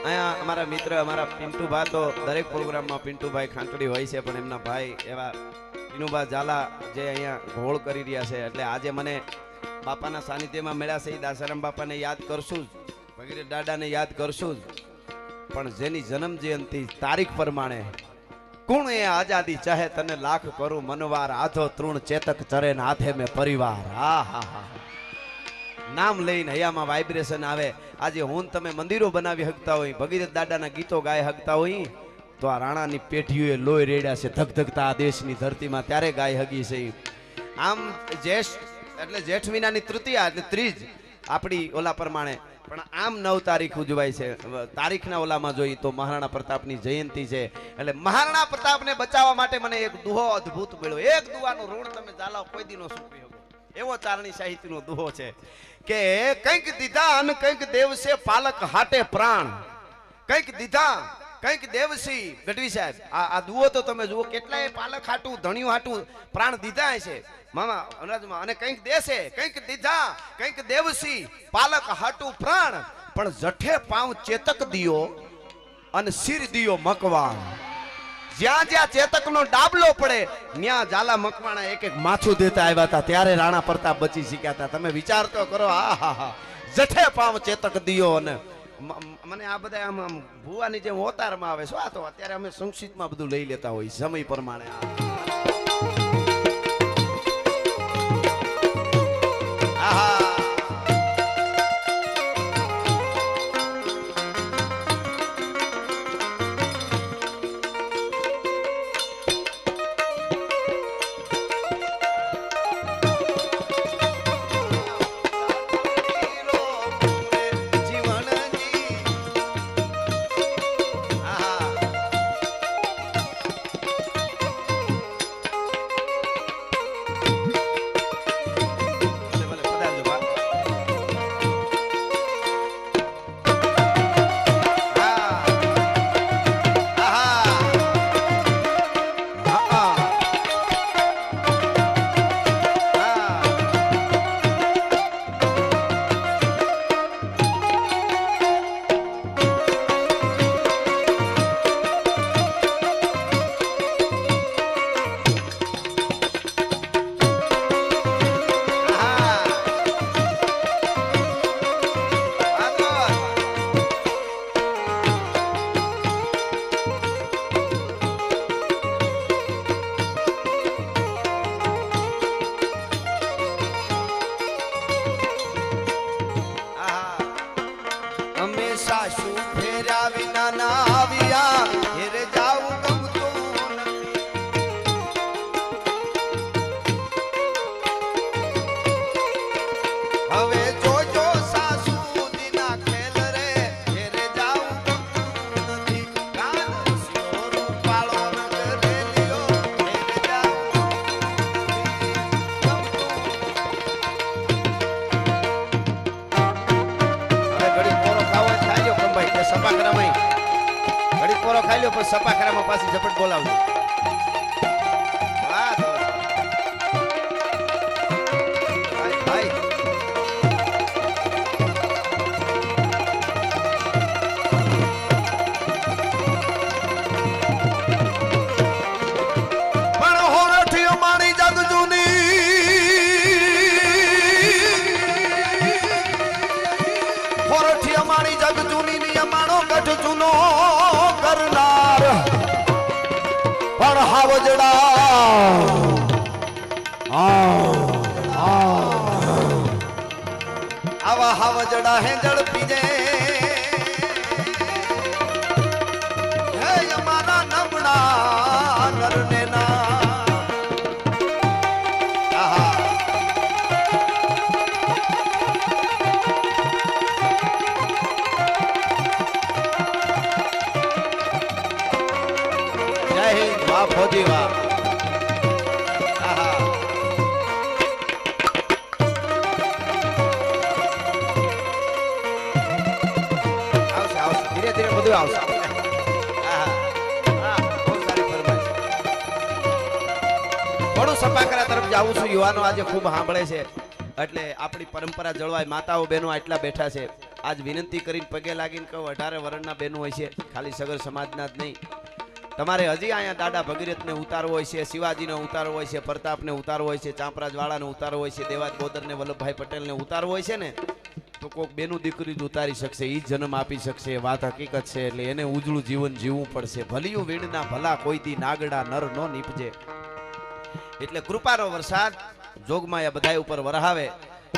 અહીંયા અમારા મિત્ર અમારા પિન્ટુભા તો દરેક પ્રોગ્રામમાં પિન્ટુભાઈ ખાંટડી હોય છે પણ એમના ભાઈ એવા પિનુભા ઝાલા જે અહીંયા ઘોળ કરી રહ્યા છે એટલે આજે મને બાપાના સાનિધ્યમાં મળ્યા છે દાસારામ બાપાને યાદ કરશું જ ભગીરથ દાદાને યાદ કરશું જ પણ જેની જન્મ જયંતિ તારીખ પ્રમાણે કોણ એ આઝાદી ચાહે તને લાખ કરું મનવાર આધો તૃણ ચેતક ચરે ને હાથે મેં પરિવાર હા હા હા નામ લઈને હૈયામાં વાઇબ્રેશન આવે આજે હું તમે મંદિરો બનાવી શકતા હોય ભગીરથ દાદાના ગીતો ગાય શકતા હોય તો આ રાણાની પેઢીઓએ લોહી રેડ્યા છે ધગધગતા આ દેશની ધરતીમાં ત્યારે ગાય હગી છે આમ એટલે જેઠ મહિનાની તૃતીયા એટલે ત્રીજ આપણી ઓલા પ્રમાણે પણ આમ 9 તારીખ ઉજવાય છે તારીખના ઓલામાં જોઈએ તો મહારાણા પ્રતાપની જયંતિ છે એટલે મહારાણા પ્રતાપને બચાવવા માટે મને એક દુહો અદ્ભુત મળ્યો એક દુહાનું ઋણ તમે ચાલાવ કોઈ દીનો સૂકવી શકો એવો ચારણી સાહિત્યનો દુહો છે કે કંઈક દીધા અને કંઈક દેવસે પાલક હાટે પ્રાણ કંઈક દીધા કંઈક દેવસી ગઢવી સાહેબ આ દુહો તો તમે જુઓ કેટલાય પાલક હાટું ધણિયું હાટું પ્રાણ દીધા છે મામા અનાજમાં અને કંઈક દેશે કંઈક દીધા કંઈક દેવસી પાલક હાટું પ્રાણ પણ જઠે પાવ ચેતક દિયો અને સિર દિયો મકવાણ જ્યાં જ્યાં ચેતકનો ડાબલો પડે ત્યાં ઝાલા મકવાણા એક એક માથું દેતા આવ્યા હતા ત્યારે રાણા પ્રતાપ બચી શક્યા હતા તમે વિચાર તો કરો આ હા હા જઠે પાવ ચેતક દિયો અને મને આ બધા આમ ભુવાની જેમ અવતારમાં આવે શું આ તો અત્યારે અમે સંક્ષિપ્તમાં બધું લઈ લેતા હોય સમય પ્રમાણે આહા લ્યો પછી સપાખરામાં પાછી ઝપટ બોલાવજો વાહ ભાઈ ભાઈ પણ હોરઠી અમારી જગ જૂની હોરઠી અમારી જગ જૂની ની અમારો ગઢ જૂનો કરનાર પણ હાવજડા આવા હાવજડા હે ઝડપી જે હે અમારા નબળા નરને ના આહા જય હિન્દ વાહ ફોજી વાહ આહા આવશે આવશે ધીરે ધીરે બધું આવશે આહા હા બહુ સારી ફરમાઈશ થોડું સપાકરા તરફ જાઉં છું યુવાનો આજે ખૂબ સાંભળે છે એટલે આપણી પરંપરા જળવાય માતાઓ બહેનો આટલા બેઠા છે આજ વિનંતી કરીને પગે લાગીને કહું 18 વર્ષના બહેનો હોય છે ખાલી સગર સમાજના જ નહીં તમારે હજી અહીંયા દાદા ભગીરથને ઉતારવો હોય છે શિવાજીને ઉતારવો હોય છે પ્રતાપને ઉતારવો હોય છે ચાંપરાજવાળાને ઉતારવો હોય છે દેવાજ બોદરને વલ્લભભાઈ પટેલને ઉતારવો હોય છે ને તો કોક બેનું દીકરી જ ઉતારી શકશે ઈ જન્મ આપી શકશે વાત હકીકત છે એટલે એને ઉજળું જીવન જીવવું પડશે ભલિયું વીણના ભલા કોઈ દી નાગડા નર નો નીપજે એટલે કૃપાનો વરસાદ જોગમાયા બધાય ઉપર વરહાવે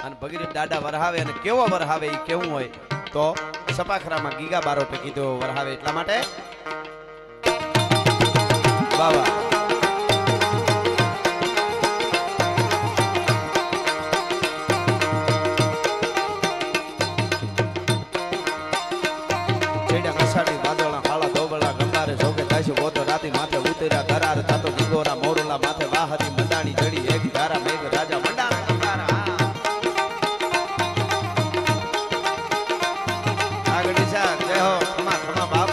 અને ભગીરથ દાદા વરહાવે અને કેવો વરહાવે ઈ કેવું હોય તો સપાખરામાં ગીગા બારોટે કીધો વરહાવે એટલા માટે બાબા છેડા કસાડી વાદળા હાળા ધોબળા ગંગારે જોગે થાય ગોતો રાતી માથે ઉતર્યા દરાર તાતો ગીગોરા મોરલા માથે વાહરી મંડાણી ચડી એક ધારા મેઘ રાજા મંડાણા ગંગારા આગળ દિશા જય હો ખમા ખમા બાપ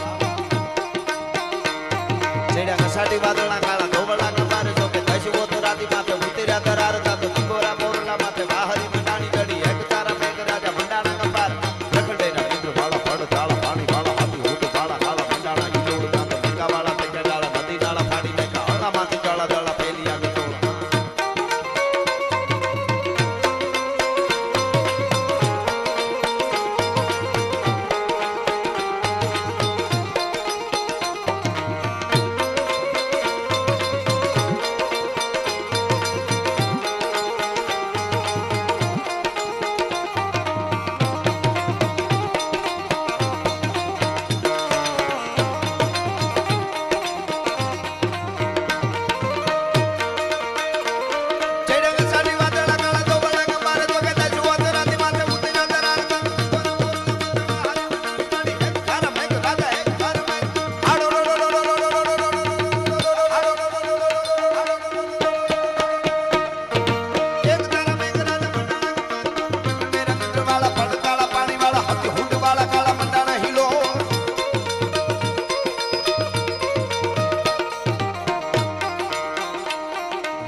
છેડા કસાડી વાદળા કાળા ધોબળા ગંગારે જોગે થાય ગોતો રાતી માથે ઉતર્યા દરાર તાતો ગીગોરા મોરલા માથે વાહરી મંડાણી ચડી એક ધારા મેઘ રાજા મંડાણા ગંગાર લખંડેના ઇન્દ્ર વાળા ફળ તાળા પાણી વાળા હાથી હુટ વાળા કાળા મંડાણા ઈડોળ નાતો ભીકા વાળા પેજા ડાળા નદી નાળા ફાડી નાખા હળામાંથી ડાળા ડાળા પેલી આગળ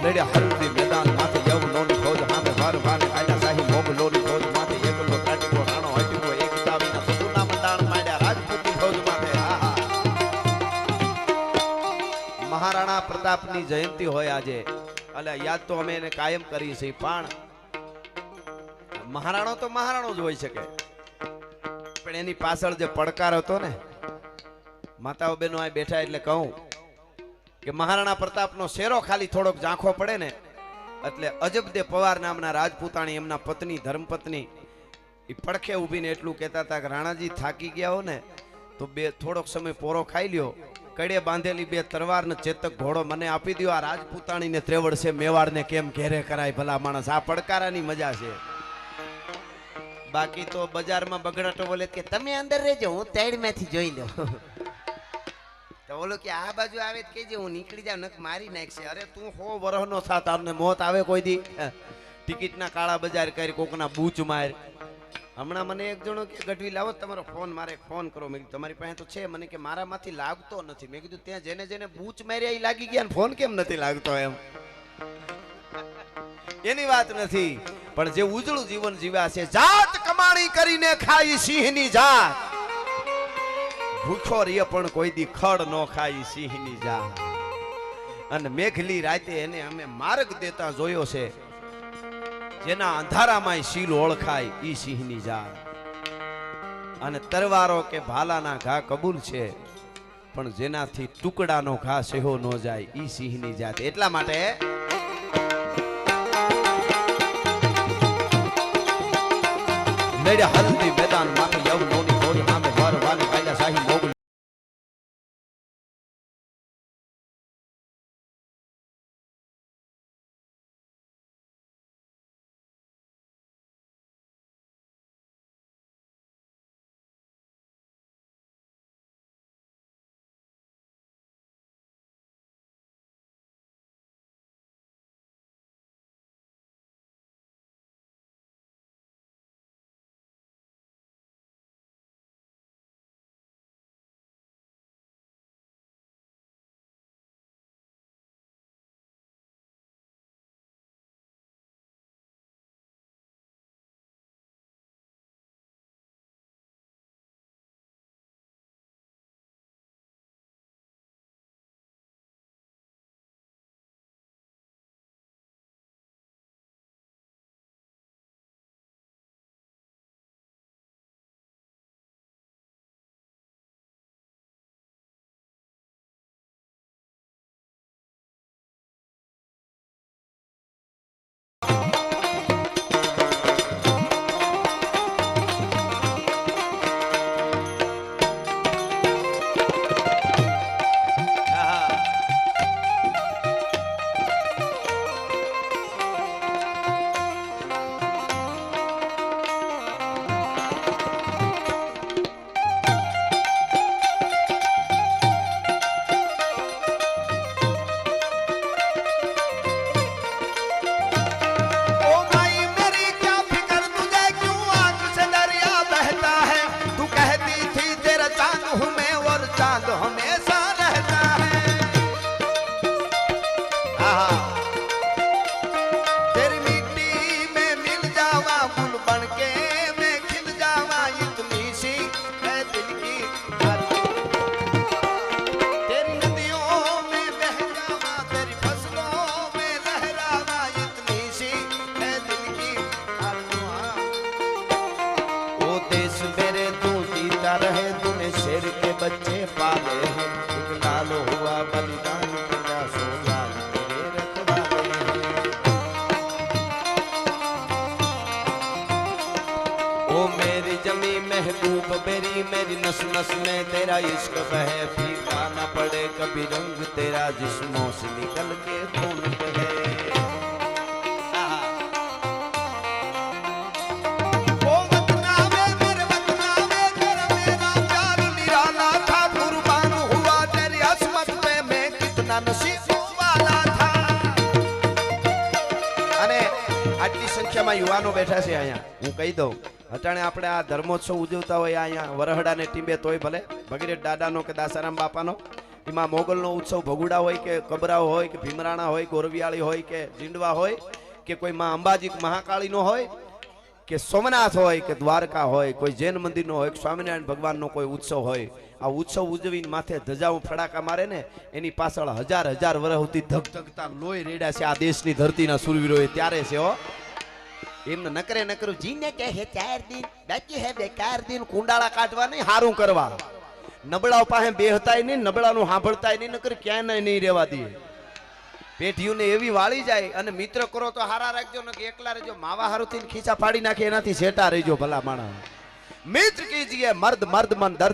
લડ્યા હલ્દી મેદાન માથે યવનોની ફૌજ સામે વાર વાને આડા શાહી મોગલોની ફૌજ માથે એકલો કાટીકો રાણો હટીકો એક તાવીના સતુના મંડાણ માંડ્યા રાજપૂતની ફૌજ માથે આહા મહારાણા પ્રતાપની જયંતી હોય આજે એટલે યાદ તો અમે એને કાયમ કરી છે પણ મહારાણો તો મહારાણો જ હોઈ શકે પણ એની પાછળ જે પડકાર હતો ને માતાઓ બહેનો આ બેઠા એટલે કહું કે મહારાણા પ્રતાપનો શેરો ખાલી થોડોક ઝાંખો પડે ને એટલે અજબદે પવાર નામના રાજપૂતાણી એમના પત્ની ધર્મપત્ની એ પડખે ઊભીને એટલું કહેતા હતા કે રાણાજી થાકી ગયા હો ને તો બે થોડોક સમય પોરો ખાઈ લ્યો કડે બાંધેલી બે તરવાર ને ચેતક ઘોડો મને આપી દો આ રાજપૂતાણીને ત્રેવડ છે મેવાડને કેમ ઘેરે કરાય ભલા માણસ આ પડકારાની મજા છે બાકી તો બજારમાં બગડાટો બોલે કે તમે અંદર રહેજો હું તેડમાંથી જોઈ લઉં તો બોલો કે આ બાજુ આવે તો કેજે હું નીકળી જાવ નક મારી નાખશે અરે તું 100 વર્ષનો થા તારને મોત આવે કોઈ દી ટિકિટના કાળા બજાર કરી કોકના બૂચ માર હમણાં મને એક જણો કે ગઢવી લાવો તમારો ફોન, મારે એક ફોન કરો. મેં કીધું તમારી પાસે તો છે. મને કે મારામાંથી લાગતો નથી. મેં કીધું ત્યાં જેને જેને બૂચ માર્યા એ લાગી ગયા ને ફોન કેમ નથી લાગતો? એમ એની વાત નથી, પણ જે ઉજળું જીવન જીવ્યા છે, જાત કમાણી કરીને ખાઈ સિંહની જાત, ભૂખો રે પણ કોઈ દી ખડ નો ખાઈ સિંહની જાત. અને મેઘલી રાતે એને અમે માર્ગ દેતા જોયો છે, જેના અંધારામાં શીલ ઓળખાય ઈ સિંહની જાત. અને તરવારો કે ભાલાના ઘા કબૂલ છે, પણ જેનાથી ટુકડાનો ઘા સેહો ન જાય ઈ સિંહની જાત. એટલા માટે મેડે હલ્દી મેદાન માંથી યવનોની ગોળ સામે વરવાની કાયદા શાહી મોગલ. बच्चे पाले हैं, एक लाल हुआ बलिदान तेरा, सो लाल तेरे रखवाले हैं। ओ मेरी जमी महबूब मेरी, मेरी नस नस में तेरा इश्क बहे, फीका न पड़े कभी रंग तेरा, जिस्मों से निकल के खून बहे। આટલી સંખ્યામાં યુવાનો બેઠા છે અહીંયા, હું કહી દઉં, અટાણે આપણે આ ધર્મોત્સવ ઉજવતા હોય અહીંયા વરહડાને ટીંબે તોય ભલે, ભગીરથ દાદાનો કે દાસારામ બાપાનો, એમાં મોગલનો ઉત્સવ ભગુડા હોય કે કબરાઓ હોય કે ભીમરાણા હોય, ગોરવિયાળી હોય કે જીંડવા હોય કે કોઈ માં અંબાજી મહાકાળીનો હોય કે સોમનાથ હોય કે દ્વારકા હોય, કોઈ જૈન મંદિરનો હોય કે સ્વામિનારાયણ ભગવાનનો કોઈ ઉત્સવ હોય, આ ઉત્સવ ઉજવીને માથે ધજાઓ ફડાકા મારે ને, એની પાછળ હજાર હજાર વર્ષ સુધી ધગધગતા લોહી રેડ્યા છે આ દેશની ધરતીના સુરવીરોએ, ત્યારે છે હો. એમને નકરે નકરું જીને કહે 4 દિન બાકી હે, 4 દિન કુંડાળા કાઢવા નહીં, હારું કરવા. નબળાઓ પાસે બેહતાય નહીં, નબળાનું સાંભળતાય નહીં, નકર ક્યાંય નહીં રહેવા દે. પેઢીઓને એવી વાળી જાય. અને મિત્ર કરો તો હારા રાખજો, ને એકલા રહેજો, માવા હારું થઈને ખીચા ફાડી નાખે એનાથી સેટા રહેજો ભલા માણસ. મિત્ર કીજીએ મર્દ મર્દ મન દર્દ